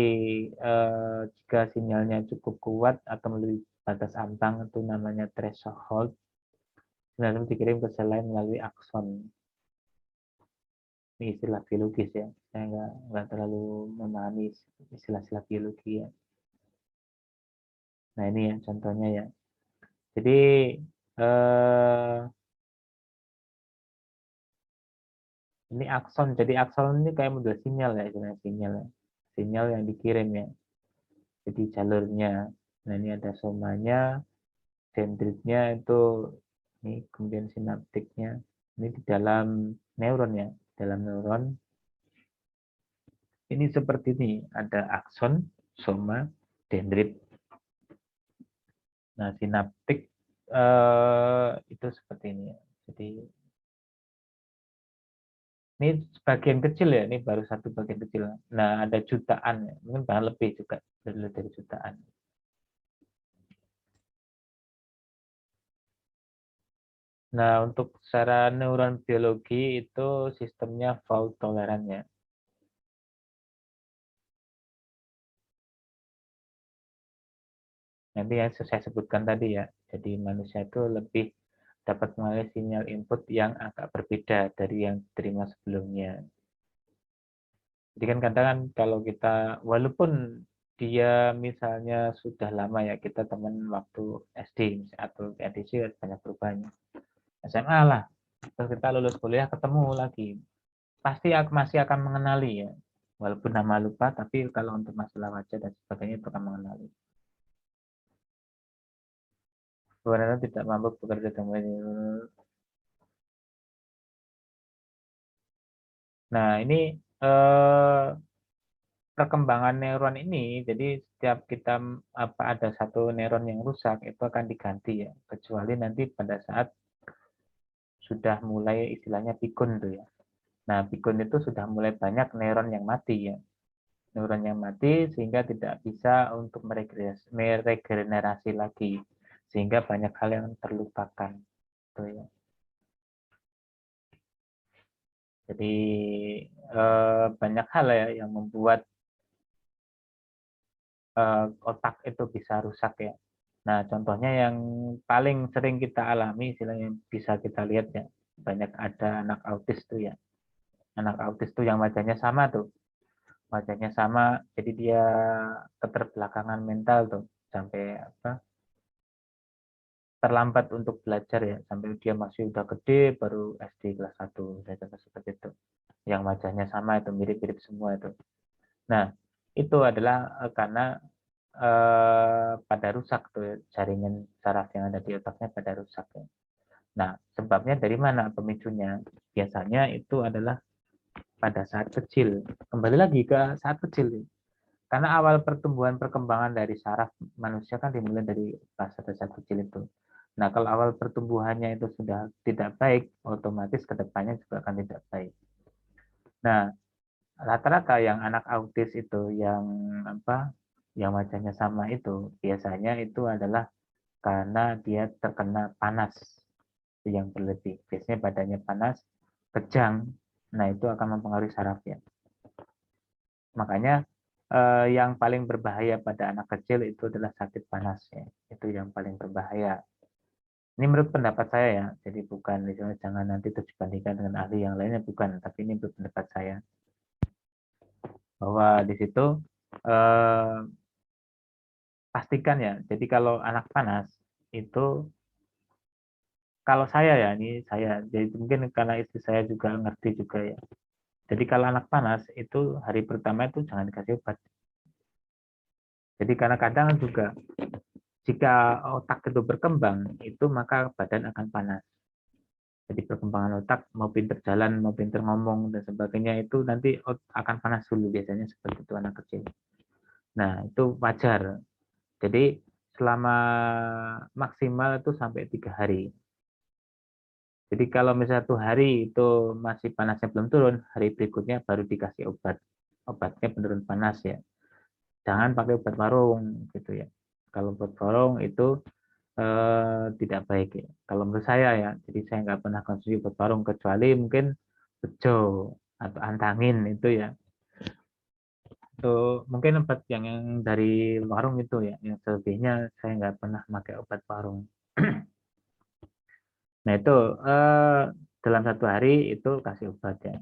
jika sinyalnya cukup kuat atau melebihi batas ambang, itu namanya threshold, sinyal dikirim ke sel lain melalui akson. Ini istilah biologis ya, saya nggak terlalu memahami istilah-istilah biologi ya. Nah ini ya contohnya ya. Jadi ini akson. Jadi akson ini kayak model sinyal ya, sinyal ya. Sinyal yang dikirim ya. Jadi jalurnya. Nah ini ada somanya, dendritnya itu ini, kemudian sinaptiknya. Ini di dalam neuron ya, dalam neuron. Ini seperti ini, ada akson, soma, dendrit. Nah sinaptik itu seperti ini ya. Jadi ini sebagian kecil ya, ini baru satu bagian kecil. Nah, ada jutaan ya, mungkin bahkan lebih juga dari jutaan. Nah, untuk secara neuron biologi itu sistemnya fault tolerant ya. Nanti yang saya sebutkan tadi ya. Jadi manusia itu lebih dapat mengalami sinyal input yang agak berbeda dari yang diterima sebelumnya. Jadi kan kadang kan kalau kita, walaupun dia misalnya sudah lama ya, kita teman waktu SD atau EDC banyak perubahannya. SMA lah, terus kita lulus kuliah ketemu lagi, pasti masih akan mengenali ya. Walaupun nama lupa, tapi kalau untuk masalah wajah dan sebagainya itu akan mengenali. Sebenarnya tidak mampu bekerja dengan. Nah, ini eh, perkembangan neuron ini, jadi setiap kita ada satu neuron yang rusak itu akan diganti ya, kecuali nanti pada saat sudah mulai istilahnya pikun tuh ya. Nah, pikun itu sudah mulai banyak neuron yang mati ya, neuron yang mati sehingga tidak bisa untuk meregenerasi lagi, sehingga banyak hal yang terlupakan tuh ya. Jadi banyak hal ya yang membuat otak itu bisa rusak ya. Nah, contohnya yang paling sering kita alami, istilahnya bisa kita lihat ya, banyak ada anak autis tuh ya. Anak autis tuh yang wajahnya sama tuh. Wajahnya sama, jadi dia keterbelakangan mental tuh. Sampai terlambat untuk belajar ya. Sampai dia masih udah gede, baru SD kelas 1, dan seperti itu. Yang wajahnya sama itu, mirip-mirip semua itu. Nah, itu adalah karena pada rusak tuh jaringan saraf yang ada di otaknya pada rusak ya. Nah, sebabnya dari mana pemicunya? Biasanya itu adalah pada saat kecil. Kembali lagi ke saat kecil. Karena awal pertumbuhan perkembangan dari saraf manusia kan dimulai dari pas pada saat kecil itu. Nah, kalau awal pertumbuhannya itu sudah tidak baik, otomatis kedepannya juga akan tidak baik. Nah, rata-rata yang anak autis itu yang yang wajahnya sama itu biasanya itu adalah karena dia terkena panas yang berlebih. Biasanya badannya panas, kejang, nah itu akan mempengaruhi sarafnya. Makanya yang paling berbahaya pada anak kecil itu adalah sakit panas ya. Itu yang paling berbahaya. Ini menurut pendapat saya ya, jadi bukan misalnya jangan nanti terus dibandingkan dengan ahli yang lainnya, bukan, tapi ini menurut pendapat saya bahwa di situ eh, pastikan ya. Jadi kalau anak panas itu, kalau saya ya, ini saya, jadi mungkin karena istri saya juga ngerti juga ya. Jadi kalau anak panas itu hari pertama itu jangan dikasih obat. Jadi karena kadang juga jika otak itu berkembang itu maka badan akan panas. Jadi perkembangan otak mau pinter jalan, mau pinter ngomong dan sebagainya itu nanti akan panas dulu biasanya seperti itu anak kecil. Nah itu wajar. Jadi selama maksimal itu sampai 3 hari. Jadi kalau misalnya 1 hari itu masih panasnya belum turun, hari berikutnya baru dikasih obat. Obatnya penurun panas ya. Jangan pakai obat warung gitu ya. Kalau obat warung itu tidak baik ya. Kalau menurut saya ya, jadi saya nggak pernah konsumsi obat warung kecuali mungkin bejo atau antangin itu ya. Itu mungkin obat yang dari warung itu ya. Yang selebihnya saya nggak pernah pakai obat warung. Nah itu dalam 1 hari itu kasih obat ya.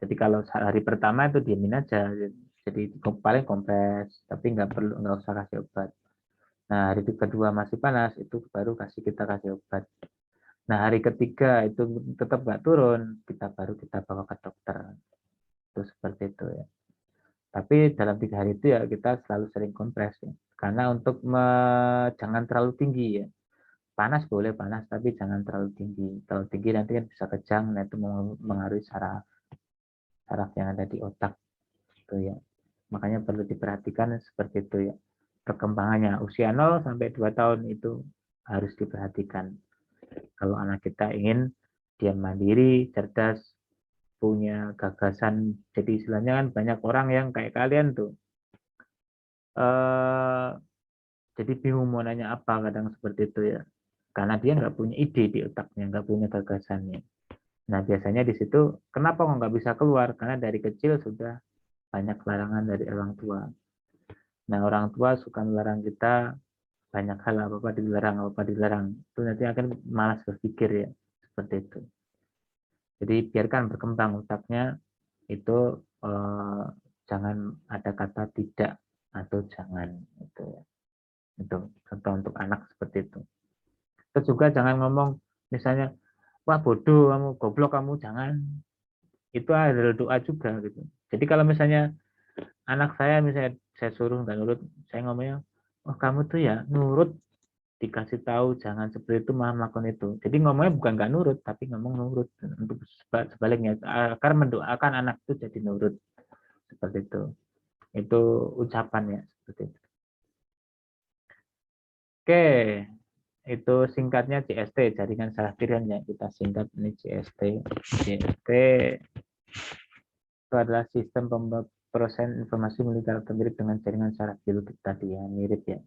Jadi kalau hari pertama itu diemin aja. Jadi paling kompres, tapi nggak usah kasih obat. Nah hari kedua masih panas itu baru kita kasih obat. Nah hari ketiga itu tetap nggak turun, kita bawa ke dokter. Itu seperti itu ya. Tapi dalam 3 hari itu ya kita selalu sering kompres ya. Karena untuk jangan terlalu tinggi ya. Panas boleh panas, tapi jangan terlalu tinggi. Terlalu tinggi nanti kan bisa kejang, nah itu mengaruhi saraf yang ada di otak itu ya. Makanya perlu diperhatikan seperti itu ya. Perkembangannya usia 0 sampai 2 tahun itu harus diperhatikan. Kalau anak kita ingin dia mandiri, cerdas, punya gagasan. Jadi istilahnya kan banyak orang yang kayak kalian tuh. Jadi bingung mau nanya apa kadang seperti itu ya. karena dia nggak punya ide di otaknya, nggak punya gagasannya. Nah, biasanya di situ kenapa kok nggak bisa keluar? Karena dari kecil sudah banyak larangan dari orang tua. Nah, orang tua suka melarang kita banyak hal, apa-apa dilarang. Itu nanti akan malas berpikir ya, seperti itu. Jadi biarkan berkembang otaknya, itu jangan ada kata tidak atau jangan, itu ya. Itu contoh untuk anak seperti itu. Terus juga jangan ngomong misalnya, wah bodoh kamu, goblok kamu, jangan. Itu adalah doa juga gitu. Jadi kalau misalnya anak saya misalnya saya suruh nggak nurut, saya ngomongnya, oh kamu tuh ya nurut, dikasih tahu jangan seperti itu malah melakukan itu. Jadi ngomongnya bukan nggak nurut, tapi ngomong nurut. Untuk sebaliknya, agar mendoakan anak itu jadi nurut, seperti itu. Itu ucapannya seperti itu. Oke, itu singkatnya JST, jaringan saraf tiran ya, kita singkat ini JST. JST itu adalah sistem pemrosesan informasi militer atau mirip dengan jaringan saraf biologis tadi ya, mirip ya.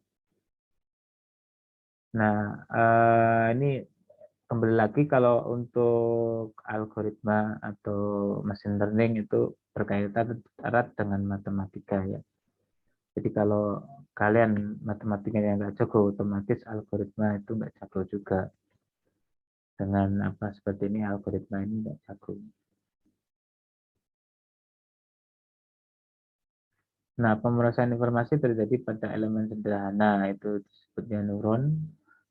Nah, ini kembali lagi kalau untuk algoritma atau machine learning itu berkaitan erat dengan matematika ya. Jadi kalau kalian matematikanya nggak jago, otomatis algoritma itu nggak jago juga. Dengan apa seperti ini, algoritma ini nggak jago. Nah, pemrosesan informasi terjadi pada elemen sederhana, itu disebutnya neuron.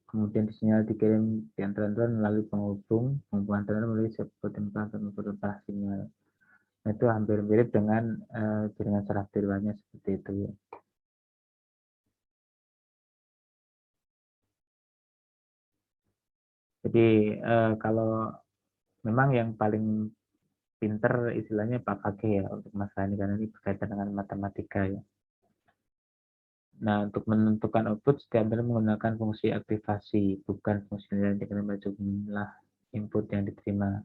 Kemudian sinyal dikirim di antara neuron melalui penghubung antara neuron melalui sebuah tempat untuk berupa sinyal. Nah, itu hampir mirip dengan jaringan saraf tiruannya seperti itu ya. Jadi kalau memang yang paling pinter istilahnya Pak KG ya untuk masalah ini, karena ini berkaitan dengan matematika ya. Nah, untuk menentukan output, setiap menggunakan fungsi aktivasi, bukan fungsi nilai yang diterima jumlah input yang diterima.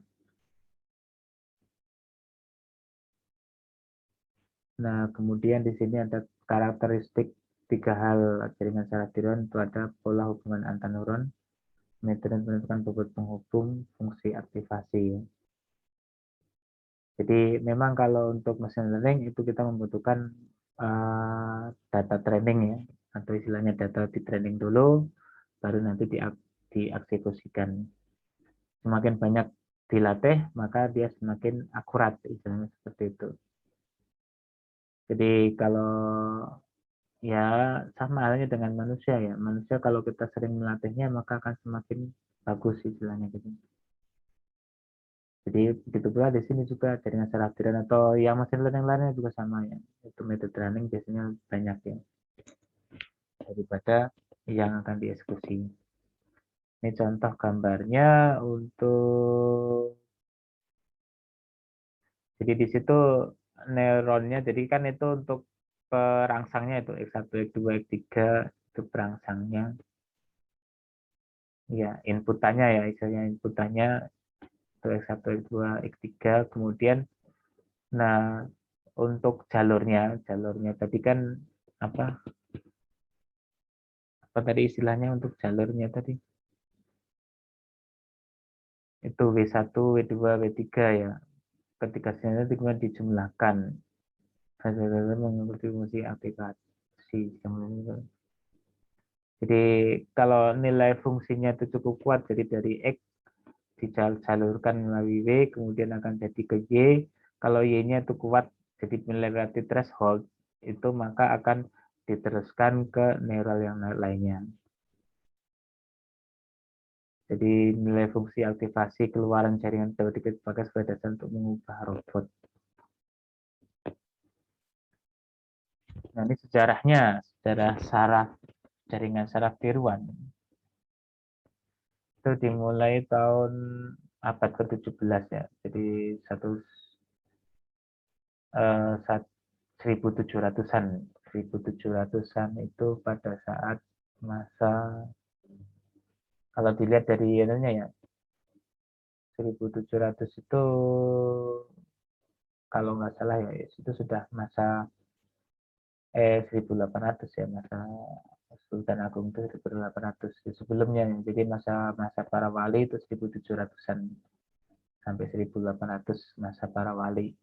Nah, kemudian di sini ada karakteristik 3 hal jaringan saraf tiruan, itu ada pola hubungan antar neuron, metode menentukan bobot penghubung, fungsi aktivasi. Jadi memang kalau untuk machine learning itu kita membutuhkan data training ya, atau istilahnya data di training dulu, baru nanti dieksekusikan. Semakin banyak dilatih, maka dia semakin akurat, istilahnya seperti itu. Jadi kalau ya sama halnya dengan manusia ya, manusia kalau kita sering melatihnya maka akan semakin bagus istilahnya gitu. Jadi begitu pula di sini juga jaringan saraf tiruan atau yang mesin learning lainnya juga sama ya. Itu metode training biasanya banyak ya daripada yang akan dieksekusi. Ini contoh gambarnya untuk, jadi di situ neuronnya, jadi kan itu untuk perangsangnya itu X1, X2, X3 itu perangsangnya. Ya, inputannya ya, istilahnya inputannya itu X1, X2, X3, kemudian nah untuk jalurnya tadi kan apa tadi istilahnya untuk jalurnya tadi itu W1, W2, W3 ya. Ketika sinyalnya kemudian dijumlahkan mengikuti fungsi aplikasi. Jadi kalau nilai fungsinya itu cukup kuat, jadi dari X dijalurkan melalui W, kemudian akan jadi ke Y. Kalau Y-nya itu kuat, jadi melewati threshold, itu maka akan diteruskan ke neural yang lainnya. Jadi nilai fungsi aktivasi keluaran jaringan dapat dipakai sebagai dasar untuk mengubah robot. Nah, ini sejarahnya, sejarah saraf, jaringan saraf tiruan. Itu dimulai tahun abad ke-17 ya. Jadi 1700-an. 1700-an itu pada saat masa, kalau dilihat dari ininya ya, 1700 itu kalau nggak salah ya, itu sudah masa 1800 ya, masa Sultan Agung itu 1800 sebelumnya. Jadi masa para wali itu 1700-an sampai 1800 masa para wali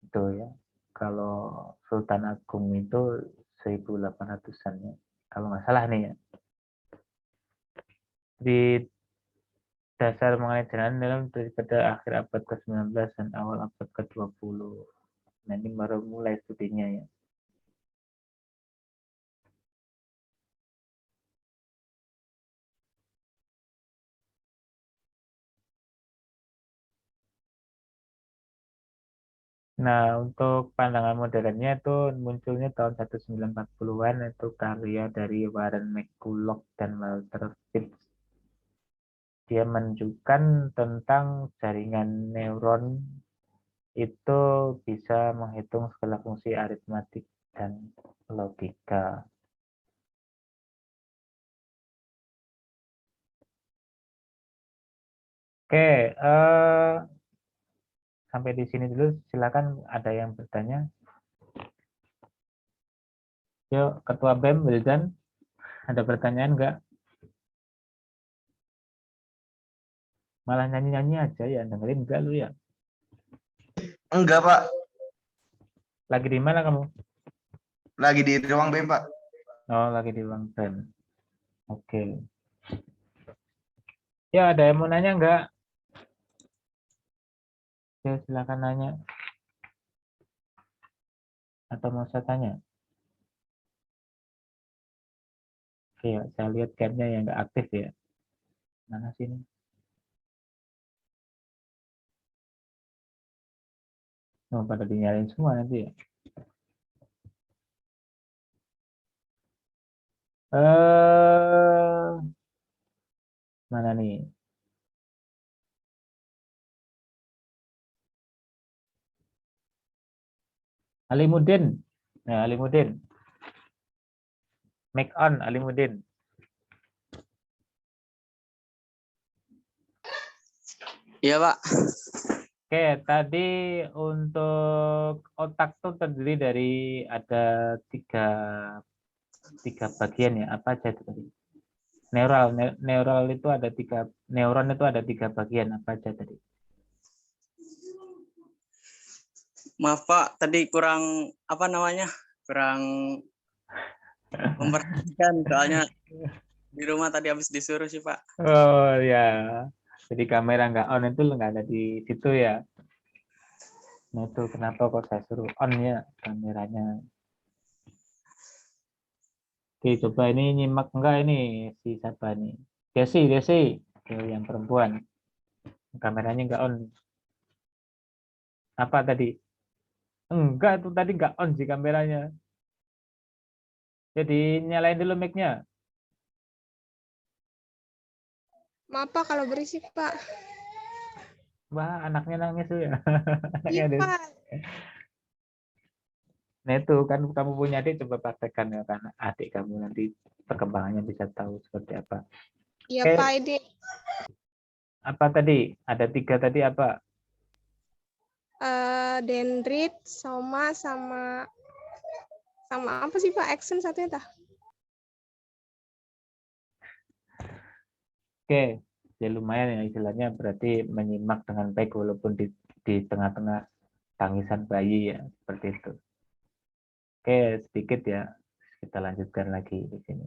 itu ya. Kalau Sultan Agung itu 1800-an ya. Kalau nggak salah nih ya. Di dasar mengenai jalan dalam daripada akhir abad ke-19 dan awal abad ke-20. Nah, ini baru mulai studinya ya. Nah, untuk pandangan modernnya itu munculnya tahun 1940-an itu karya dari Warren McCulloch dan Walter Phillips. Dia menunjukkan tentang jaringan neuron itu bisa menghitung segala fungsi aritmatik dan logika. Oke, sampai di sini dulu. Silakan ada yang bertanya. Yuk, Ketua BEM, Wildan, ada pertanyaan nggak? Malah nyanyi-nyanyi aja ya, dengerin nggak lu ya? Enggak, Pak. Lagi di mana kamu? Lagi di ruang BEM, Pak. Oh, lagi di ruang BEM. Oke. Ya, ada yang mau nanya nggak? Ya, silakan nanya. Atau mau saya tanya? Oke, saya lihat chat-nya yang nggak aktif ya. Mana sini? Oh, pada dinyalain semua nanti ya. Mana nih? Alimuddin. Nah, Alimuddin. Make on, Alimuddin. Iya, Pak. Oke, tadi untuk otak tuh terdiri dari ada tiga bagian ya. Apa aja itu tadi? Neural itu ada neuron itu ada 3 bagian. Apa aja tadi? Maaf, Pak. Tadi kurang kurang memperhatikan soalnya di rumah tadi habis disuruh sih, Pak. Oh ya, jadi kamera nggak on itu nggak ada di situ ya. Nah itu kenapa kok saya suruh on ya kameranya. Oke, coba ini nyimak enggak ini si siapa nih? Desi. Oke, yang perempuan. Kameranya nggak on. Apa tadi? Enggak, itu tadi nggak on sih kameranya. Jadi nyalain dulu mic-nya. Maaf Pak kalau berisik Pak. Wah, anaknya nangis tuh ya. Iya Anaknya ada. Pak. Nah itu kan kamu punya adik, coba praktekkan ya kan adik kamu nanti perkembangannya bisa tahu seperti apa. Iya Oke, Pak ini apa tadi? Ada 3 tadi apa? dendrit, sama apa sih Pak? Action satunya tah? Oke, ya lumayan ya istilahnya berarti menyimak dengan baik walaupun di tengah-tengah tangisan bayi ya seperti itu. Oke, sedikit ya kita lanjutkan lagi di sini.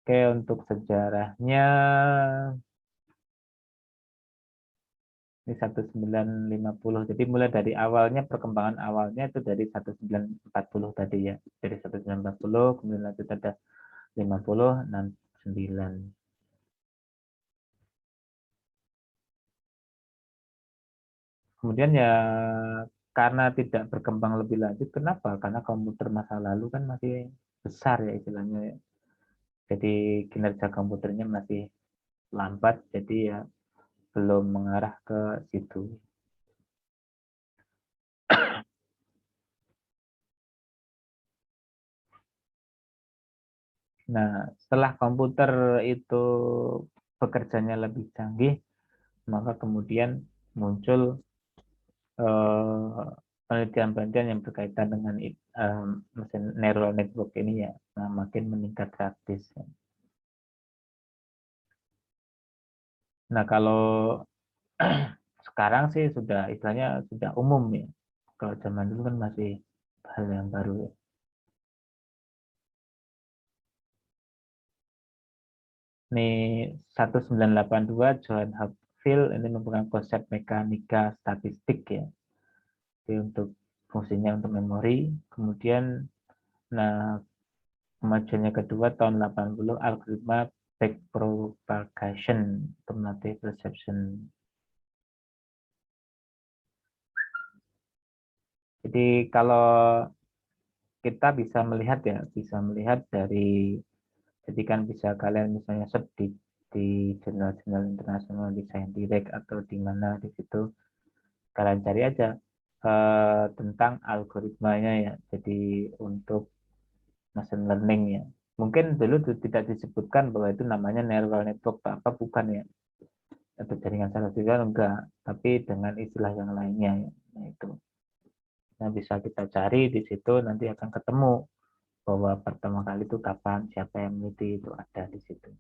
Oke, untuk sejarahnya ini 1950. Jadi mulai dari awalnya perkembangan awalnya itu dari 1940 tadi ya. Dari 1940 kemudian lanjut ada 50 69. Kemudian ya karena tidak berkembang lebih lanjut, kenapa? Karena komputer masa lalu kan masih besar ya istilahnya. Jadi kinerja komputernya masih lambat, jadi ya belum mengarah ke situ. Nah, setelah komputer itu bekerjanya lebih canggih, maka kemudian muncul penelitian-penelitian yang berkaitan dengan mesin neural network ini ya, makin meningkat gratis. Nah, kalau sekarang sih sudah istilahnya sudah umum ya. Kalau zaman dulu kan masih hal yang baru ya. Ini 1982 Johann Hupfil ini merupakan konsep mekanika statistik ya. Jadi untuk fungsinya untuk memori. Kemudian nah kemajuannya kedua tahun 80 algoritma backpropagation untuk melatih perception. Jadi kalau kita bisa melihat ya, bisa melihat dari, jadi kan bisa kalian misalnya search di jurnal-jurnal internasional, di Scientific atau di mana di situ kalian cari aja tentang algoritmanya ya. Jadi untuk machine learning ya. Mungkin dulu tidak disebutkan bahwa itu namanya neural network apa bukan ya, atau jaringan saraf visual enggak, tapi dengan istilah yang lainnya ya. Nah, itu. Nah, bisa kita cari di situ, nanti akan ketemu bahwa pertama kali itu kapan, siapa yang meneliti, itu ada di situ.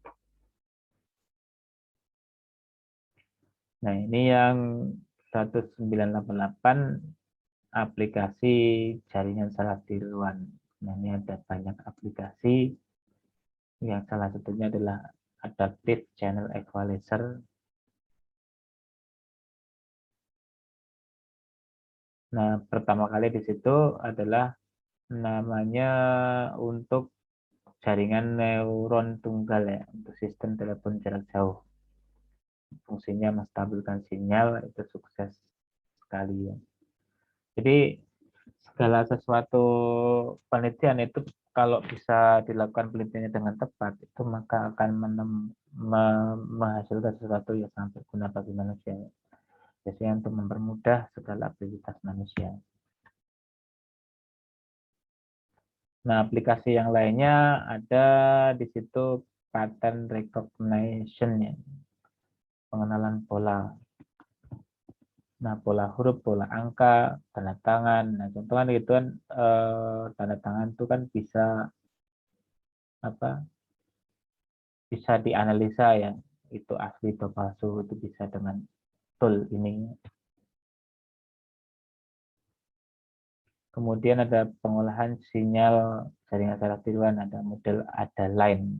Nah, ini yang 1988 aplikasi jaringan saraf tiruan. Nah, ini ada banyak aplikasi, yang salah satunya adalah Adaptive Channel Equalizer. Nah, pertama kali di situ adalah namanya untuk jaringan neuron tunggal ya, untuk sistem telepon jarak jauh. Fungsinya menstabilkan sinyal, itu sukses sekali ya. Jadi segala sesuatu penelitian itu kalau bisa dilakukan penelitiannya dengan tepat, itu maka akan menghasilkan sesuatu yang sangat berguna bagi manusia. Biasanya untuk mempermudah segala aktivitas manusia. Nah, aplikasi yang lainnya ada di situ pattern recognition ya, pengenalan pola. Nah, pola huruf, pola angka, tanda tangan. Nah, contohnya itu kan tanda tangan itu kan bisa apa? Bisa dianalisa ya, itu asli atau palsu, itu bisa dengan tool ini. Kemudian ada pengolahan sinyal jaringan saraf tiruan, ada model ada line.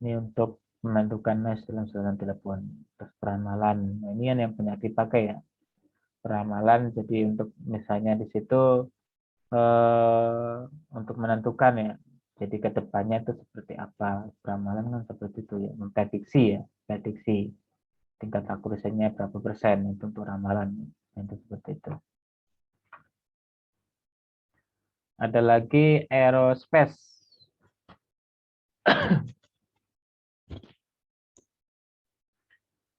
Ini untuk menentukan noise dalam saluran telepon. Terus peramalan. Nah, ini yang banyak dipakai ya. Peramalan, jadi untuk misalnya di situ untuk menentukan ya, jadi kedepannya itu seperti apa, peramalan kan seperti itu ya, memprediksi ya, prediksi tingkat akurasinya berapa persen itu untuk ramalan, itu seperti itu. Ada lagi aerospace.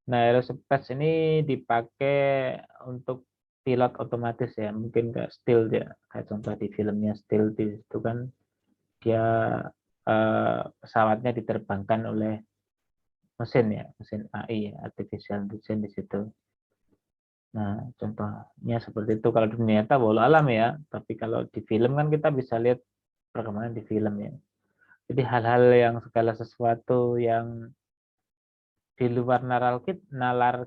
Nah, aerospace ini dipakai untuk pilot otomatis ya, mungkin kayak Steel ya, kayak contoh di filmnya Steel itu kan dia pesawatnya diterbangkan oleh mesin ya, mesin AI, artificial intelligence di situ. Nah, contohnya seperti itu kalau di dunia nyata walau alam ya, tapi kalau di film kan kita bisa lihat perkembangan di film ya. Jadi hal-hal yang segala sesuatu yang di luar nalar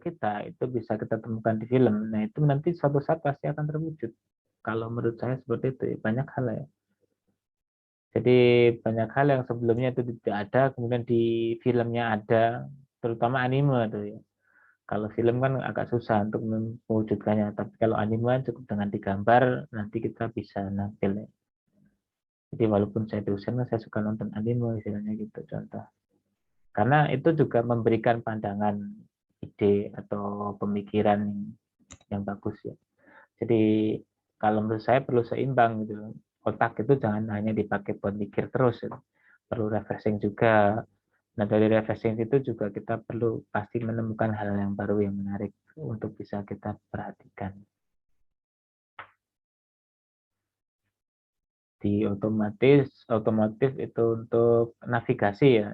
kita itu bisa kita temukan di film. Nah, itu nanti suatu saat pasti akan terwujud. Kalau menurut saya seperti itu, banyak hal ya. Jadi banyak hal yang sebelumnya itu tidak ada, kemudian di filmnya ada, terutama anime tuh ya. Kalau film kan agak susah untuk mewujudkannya, tapi kalau anime cukup dengan digambar, nanti kita bisa nampil ya. Jadi walaupun saya dosen, saya suka nonton anime, istilahnya gitu contoh. Karena itu juga memberikan pandangan, ide atau pemikiran yang bagus ya. Jadi kalau menurut saya perlu seimbang gitu. Otak itu jangan hanya dipakai buat mikir terus, ya. Perlu refreshing juga. Nah, dari refreshing itu juga kita perlu pasti menemukan hal yang baru yang menarik untuk bisa kita perhatikan. Di otomotif itu untuk navigasi ya,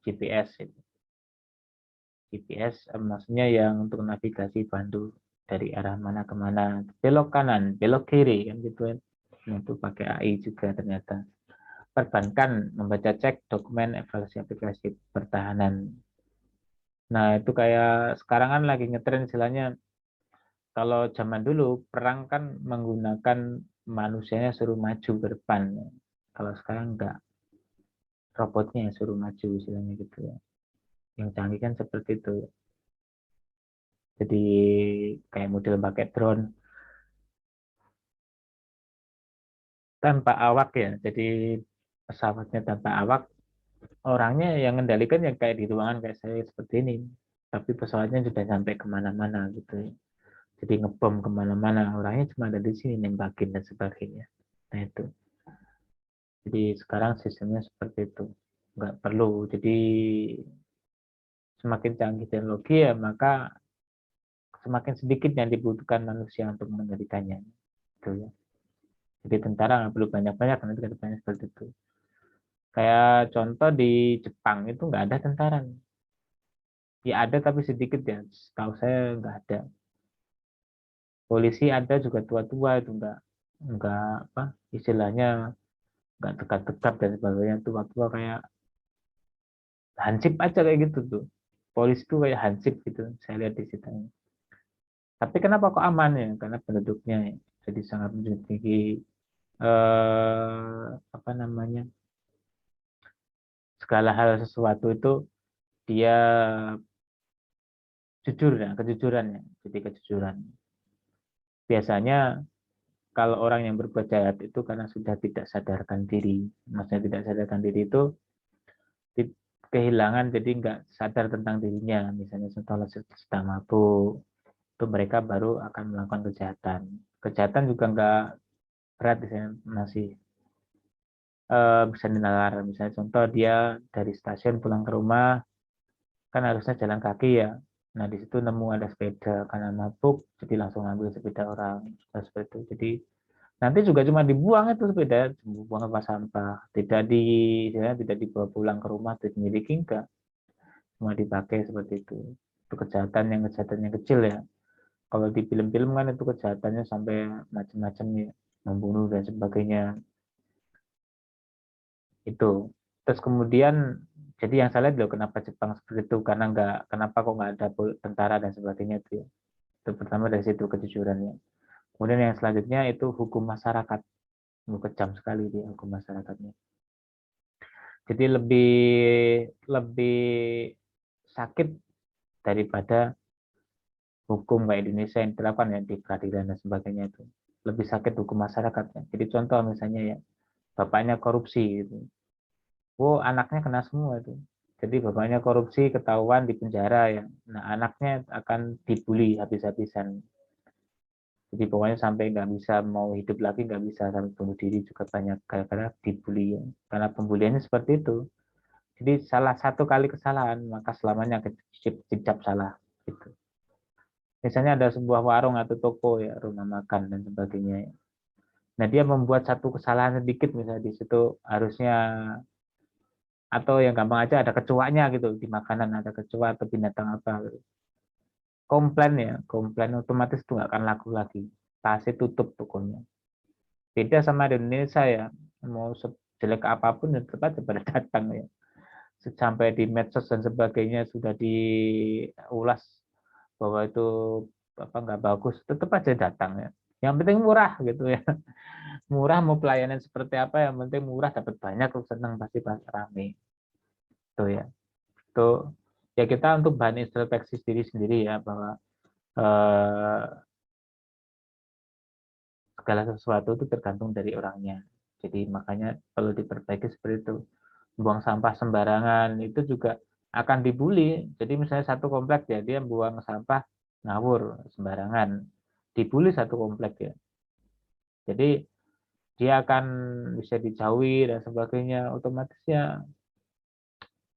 GPS. GPS maksudnya yang untuk navigasi pandu. dari arah mana ke mana, belok kanan, belok kiri, kan gitu kan. Nah, itu pakai AI juga ternyata. Perbankan membaca cek dokumen evaluasi aplikasi pertahanan. Nah, itu kayak sekarang kan lagi ngetren istilahnya, kalau zaman dulu perang kan menggunakan manusianya suruh maju ke depan. Kalau sekarang enggak, robotnya yang suruh maju istilahnya gitu ya. Yang canggih kan seperti itu. Jadi kayak model pakai drone tanpa awak ya. Jadi pesawatnya tanpa awak, orangnya yang mengendalikan yang kayak di ruangan kayak saya seperti ini. Tapi pesawatnya sudah sampai kemana-mana gitu ya. Jadi ngebom kemana-mana, orangnya cuma ada di sini nembakin dan sebagainya. Nah itu. Jadi sekarang sistemnya seperti itu. Nggak perlu. Jadi semakin canggih teknologi ya maka semakin sedikit yang dibutuhkan manusia untuk mengendalikannya. Gitu ya. Jadi tentara nggak perlu banyak-banyak, nanti ke depannya seperti itu. Kayak contoh di Jepang itu nggak ada tentara. Ya ada tapi sedikit ya. Tahu saya nggak ada. Polisi ada juga tua-tua itu nggak apa istilahnya nggak dekat-dekat dan sebagainya, tua-tua kayak hansip aja kayak gitu tuh. Polisi itu kayak hansip gitu. Saya lihat di situ. Tapi kenapa kok aman ya? Karena penduduknya ya. Jadi sangat menjunjung tinggi apa namanya segala hal sesuatu itu dia jujur ya, kejujurannya. Jadi kejujuran. Biasanya kalau orang yang berbuat jahat itu karena sudah tidak sadarkan diri. Maksudnya tidak sadarkan diri itu kehilangan, jadi nggak sadar tentang dirinya. Misalnya contoh sedang mabuk, itu mereka baru akan melakukan kejahatan. Kejahatan juga nggak berat, misalnya masih bisa dinalar. Misalnya contoh dia dari stasiun pulang ke rumah, kan harusnya jalan kaki ya. Nah di situ nemu ada sepeda, karena mabuk, jadi langsung ambil sepeda orang. Seperti itu. Jadi nanti juga cuma dibuang itu sepeda, dibuang ke sampah. Tidak dibawa pulang ke rumah, dimiliki enggak. Cuma dipakai seperti itu. Itu kejahatan yang kecil ya. Kalau di film-film kan itu kejahatannya sampai macam-macam ya, membunuh dan sebagainya. Itu. Terus kemudian jadi yang saya lihat loh kenapa Jepang seperti itu, karena kenapa kok nggak ada tentara dan sebagainya itu ya. Itu pertama dari situ kejujurannya. Kemudian yang selanjutnya itu hukum masyarakat. Kejam sekali dia hukum masyarakatnya. Jadi lebih lebih sakit daripada hukum kayak Indonesia yang diterapkan ya di peradilan dan sebagainya itu. Lebih sakit hukum masyarakatnya. Jadi contoh misalnya ya, bapaknya korupsi gitu. Oh, anaknya kena semua itu. Jadi bapaknya korupsi ketahuan di penjara ya. Nah, anaknya akan dibully habis-habisan. Jadi pokoknya sampai nggak bisa mau hidup lagi, nggak bisa sampai bunuh diri juga banyak gara-gara dibully ya. Karena pembuliannya seperti itu. Jadi salah satu kali kesalahan maka selamanya dicap salah gitu. Misalnya ada sebuah warung atau toko ya, rumah makan dan sebagainya ya. Nah, dia membuat satu kesalahan sedikit misalnya di situ harusnya, atau yang gampang aja ada kecoanya gitu di makanan, ada kecoa atau binatang apa gitu. Komplain otomatis itu nggak akan laku lagi, pasti tutup tokonya. Beda sama di Indonesia ya, mau jelek apapun ya tetap aja pada datang ya. Sampai di medsos dan sebagainya sudah diulas bahwa itu apa nggak bagus, tetap aja datang ya. Yang penting murah gitu ya. Murah mau pelayanan seperti apa, yang penting murah dapat banyak, senang pasti rame. Itu ya. Itu ya kita untuk bahan introspeksi diri sendiri ya, bahwa eh, segala sesuatu itu tergantung dari orangnya. Jadi makanya perlu diperbaiki seperti itu. Buang sampah sembarangan itu juga akan dibully. Jadi misalnya satu komplek ya, dia buang sampah ngawur sembarangan, dibully satu komplek ya. Jadi dia akan bisa dijauhi dan sebagainya, otomatis ya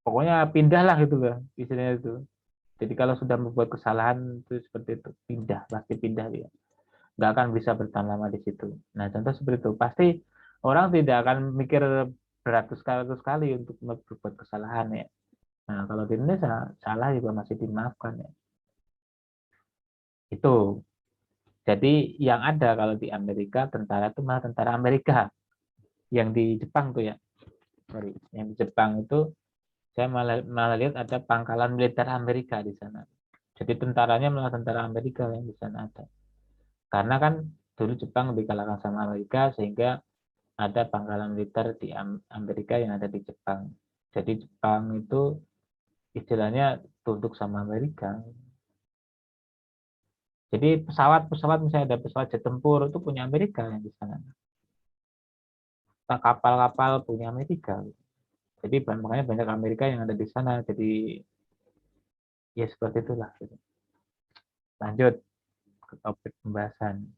pokoknya pindahlah gitu loh istilahnya itu. Jadi kalau sudah membuat kesalahan itu seperti itu, pasti pindah dia, nggak akan bisa bertahan lama di situ. Nah contoh seperti itu pasti orang tidak akan mikir beratus kali untuk berbuat kesalahan ya. Nah kalau di Indonesia salah juga masih dimaafkan ya. Itu Jadi yang ada kalau di Amerika tentara itu malah tentara Amerika. Yang di Jepang tuh ya, sorry, yang di Jepang itu saya malah lihat ada pangkalan militer Amerika di sana. Jadi tentaranya malah tentara Amerika yang di sana ada. Karena kan dulu Jepang dikalahkan sama Amerika sehingga ada pangkalan militer di Amerika yang ada di Jepang. Jadi Jepang itu istilahnya tunduk sama Amerika. Jadi pesawat-pesawat misalnya ada pesawat jet tempur itu punya Amerika yang di sana. Kapal-kapal punya Amerika. Jadi makanya banyak Amerika yang ada di sana. Jadi ya seperti itulah. Lanjut ke topik pembahasan.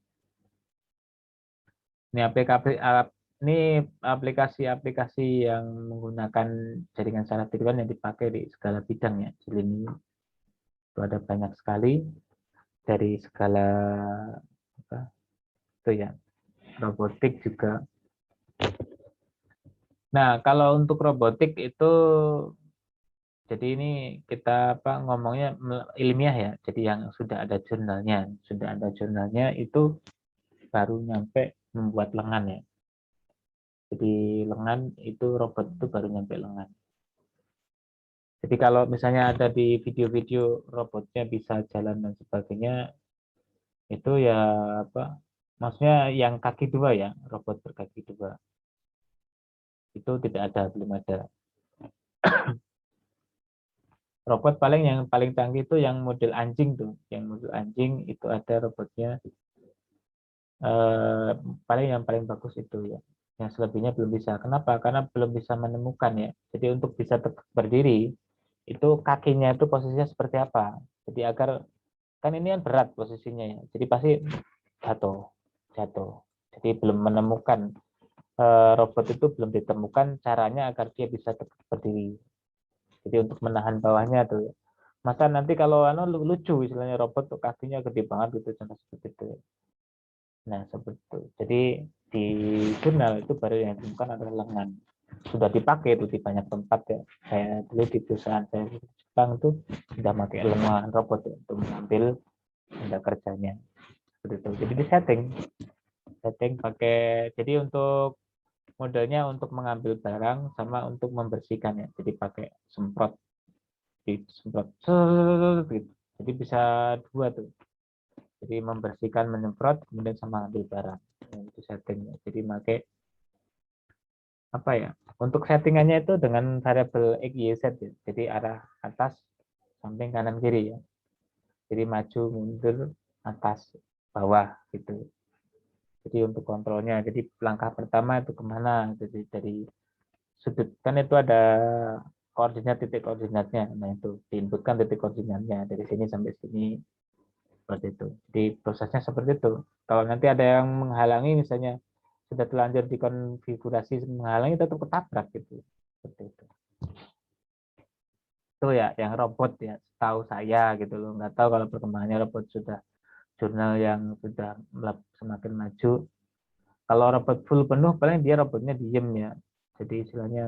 Ini aplikasi-aplikasi yang menggunakan jaringan saraf tiruan yang dipakai di segala bidang ya. Jadi ini itu ada banyak sekali dari segala apa itu ya, robotik juga. Nah, kalau untuk robotik itu jadi ini kita ngomongnya ilmiah ya. Jadi yang sudah ada jurnalnya itu baru nyampe membuat lengan ya. Jadi lengan itu robot itu baru nyampe lengan. Jadi kalau misalnya ada di video-video robotnya bisa jalan dan sebagainya, itu ya maksudnya yang kaki dua ya, robot berkaki dua. Itu tidak ada, belum ada. Robot yang paling canggih itu yang model anjing tuh, yang model anjing itu ada robotnya. Yang paling bagus itu ya. Yang selebihnya belum bisa. Kenapa? Karena belum bisa menemukan ya. Jadi untuk bisa berdiri itu kakinya itu posisinya seperti apa. Jadi agar kan ini kan berat posisinya ya. Jadi pasti jatuh. Jadi belum menemukan robot itu belum ditemukan caranya agar dia bisa berdiri. Jadi untuk menahan bawahnya tuh. Masa nanti kalau lucu istilahnya robot tuh kakinya gede banget gitu contoh seperti itu. Nah, seperti itu. Jadi di jurnal itu baru yang ditemukan adalah lengan. Sudah dipakai itu di banyak tempat ya. Saya dulu di perusahaan saya di Jepang itu sudah pakai lengan robot ya, untuk mengambil tanda kerjanya. Seperti itu. Jadi di setting pakai. Jadi untuk modelnya untuk mengambil barang sama untuk membersihkannya. Jadi pakai semprot, disemprot, gitu. Jadi bisa dua tuh. Jadi membersihkan, menyemprot, kemudian sama ambil barang. Itu settingnya. Jadi pakai untuk settingannya itu dengan variabel X, Y, Z ya. Jadi arah atas, samping, kanan, kiri ya. Jadi maju, mundur, atas, bawah gitu. Jadi untuk kontrolnya, jadi langkah pertama itu kemana? Jadi dari sudut kan itu ada titik koordinatnya. Nah itu diinputkan titik koordinatnya dari sini sampai sini seperti itu. Jadi prosesnya seperti itu. Kalau nanti ada yang menghalangi misalnya sudah terlanjur dikonfigurasi menghalangi tetap ketabrak gitu. Seperti itu. Itu ya yang robot ya, tahu saya gitu loh. Nggak tahu kalau perkembangannya robot sudah jurnal yang sudah semakin maju. Kalau robot full penuh paling dia robotnya diem ya. Jadi istilahnya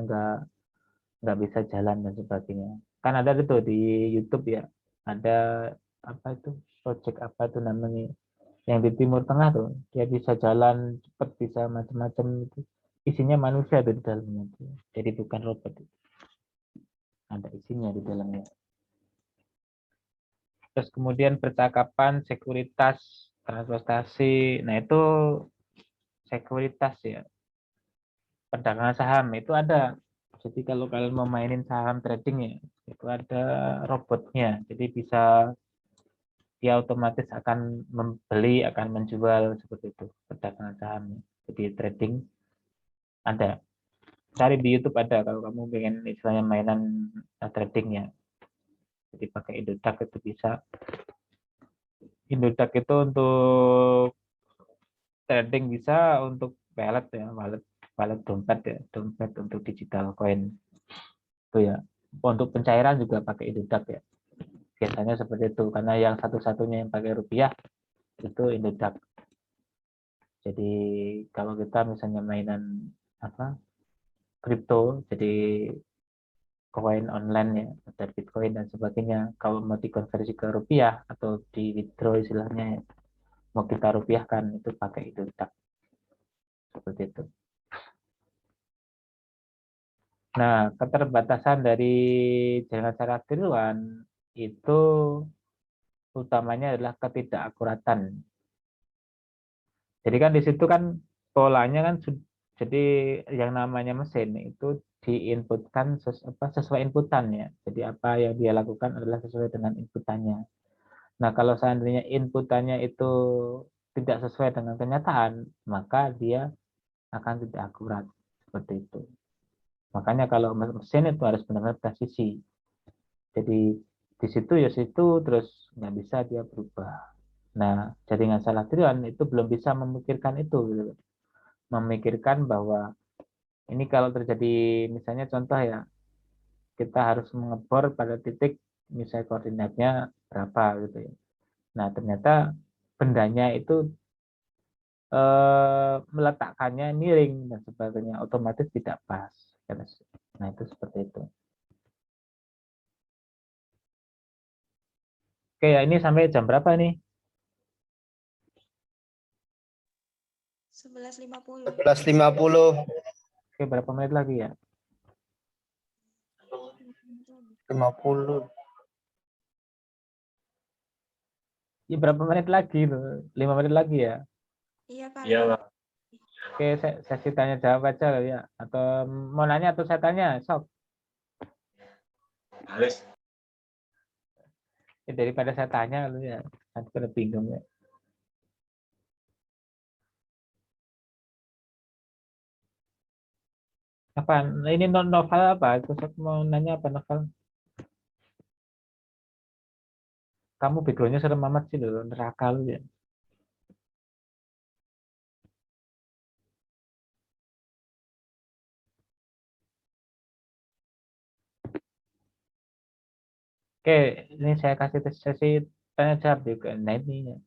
nggak bisa jalan dan sebagainya. Kan ada itu di YouTube ya. Ada project itu namanya yang di Timur Tengah tuh. Dia bisa jalan cepat, bisa macam-macam itu. Isinya manusia tuh di dalamnya. Jadi bukan robot. Ada isinya di dalamnya. Terus kemudian percakapan, sekuritas, transportasi. Nah itu sekuritas ya. Perdagangan saham itu ada. Jadi kalau kalian mau mainin saham trading ya, itu ada robotnya. Jadi bisa dia otomatis akan membeli, akan menjual seperti itu perdagangan saham. Jadi trading ada. Cari di YouTube ada kalau kamu pengen istilahnya mainan trading ya. Jadi pakai Indodax itu bisa. Indodax itu untuk trading bisa, untuk wallet ya, wallet dompet ya, dompet untuk digital coin itu ya. Untuk pencairan juga pakai Indodax ya. Biasanya seperti itu karena yang satu-satunya yang pakai rupiah itu Indodax. Jadi kalau kita misalnya mainan kripto, jadi koin online ya, ada Bitcoin dan sebagainya, kalau mau dikonversi ke rupiah atau di withdraw istilahnya ya, mau kita rupiahkan itu pakai itu tak seperti itu. Nah, keterbatasan dari jaringan saraf tiruan itu utamanya adalah ketidakakuratan. Jadi kan di situ kan polanya kan jadi yang namanya mesin itu diinputkan sesuai inputannya. Jadi apa yang dia lakukan adalah sesuai dengan inputannya. Nah, kalau seandainya inputannya itu tidak sesuai dengan kenyataan, maka dia akan tidak akurat seperti itu. Makanya kalau mesin itu harus benar-benar presisi. Jadi di situ ya situ terus nggak bisa dia berubah. Nah, jaringan saraf tiruan itu belum bisa memikirkan itu, gitu. Memikirkan bahwa ini kalau terjadi misalnya contoh ya, kita harus mengebor pada titik misalnya koordinatnya berapa gitu ya. Nah, ternyata bendanya itu meletakkannya miring dan sebagainya, otomatis tidak pas. Nah, itu seperti itu. Oke, ya ini sampai jam berapa nih? 11.50. 11.50. Oke, berapa menit lagi ya? 50. Ya, berapa menit lagi loh? 5 menit lagi ya? Iya, Pak. Iya, Pak. Oke, sesi tanya jawab aja loh ya. Atau mau nanya atau saya tanya? Sok. Harus. Ya, daripada saya tanya loh ya. Nanti pada bingung ya. Apa? Nah, ini novel apa? Terus aku mau nanya apa novel? Kamu backgroundnya serem amat sih loh, neraka lu ya. Oke, ini saya kasih sesi tanya jawab juga. Nah ini ya.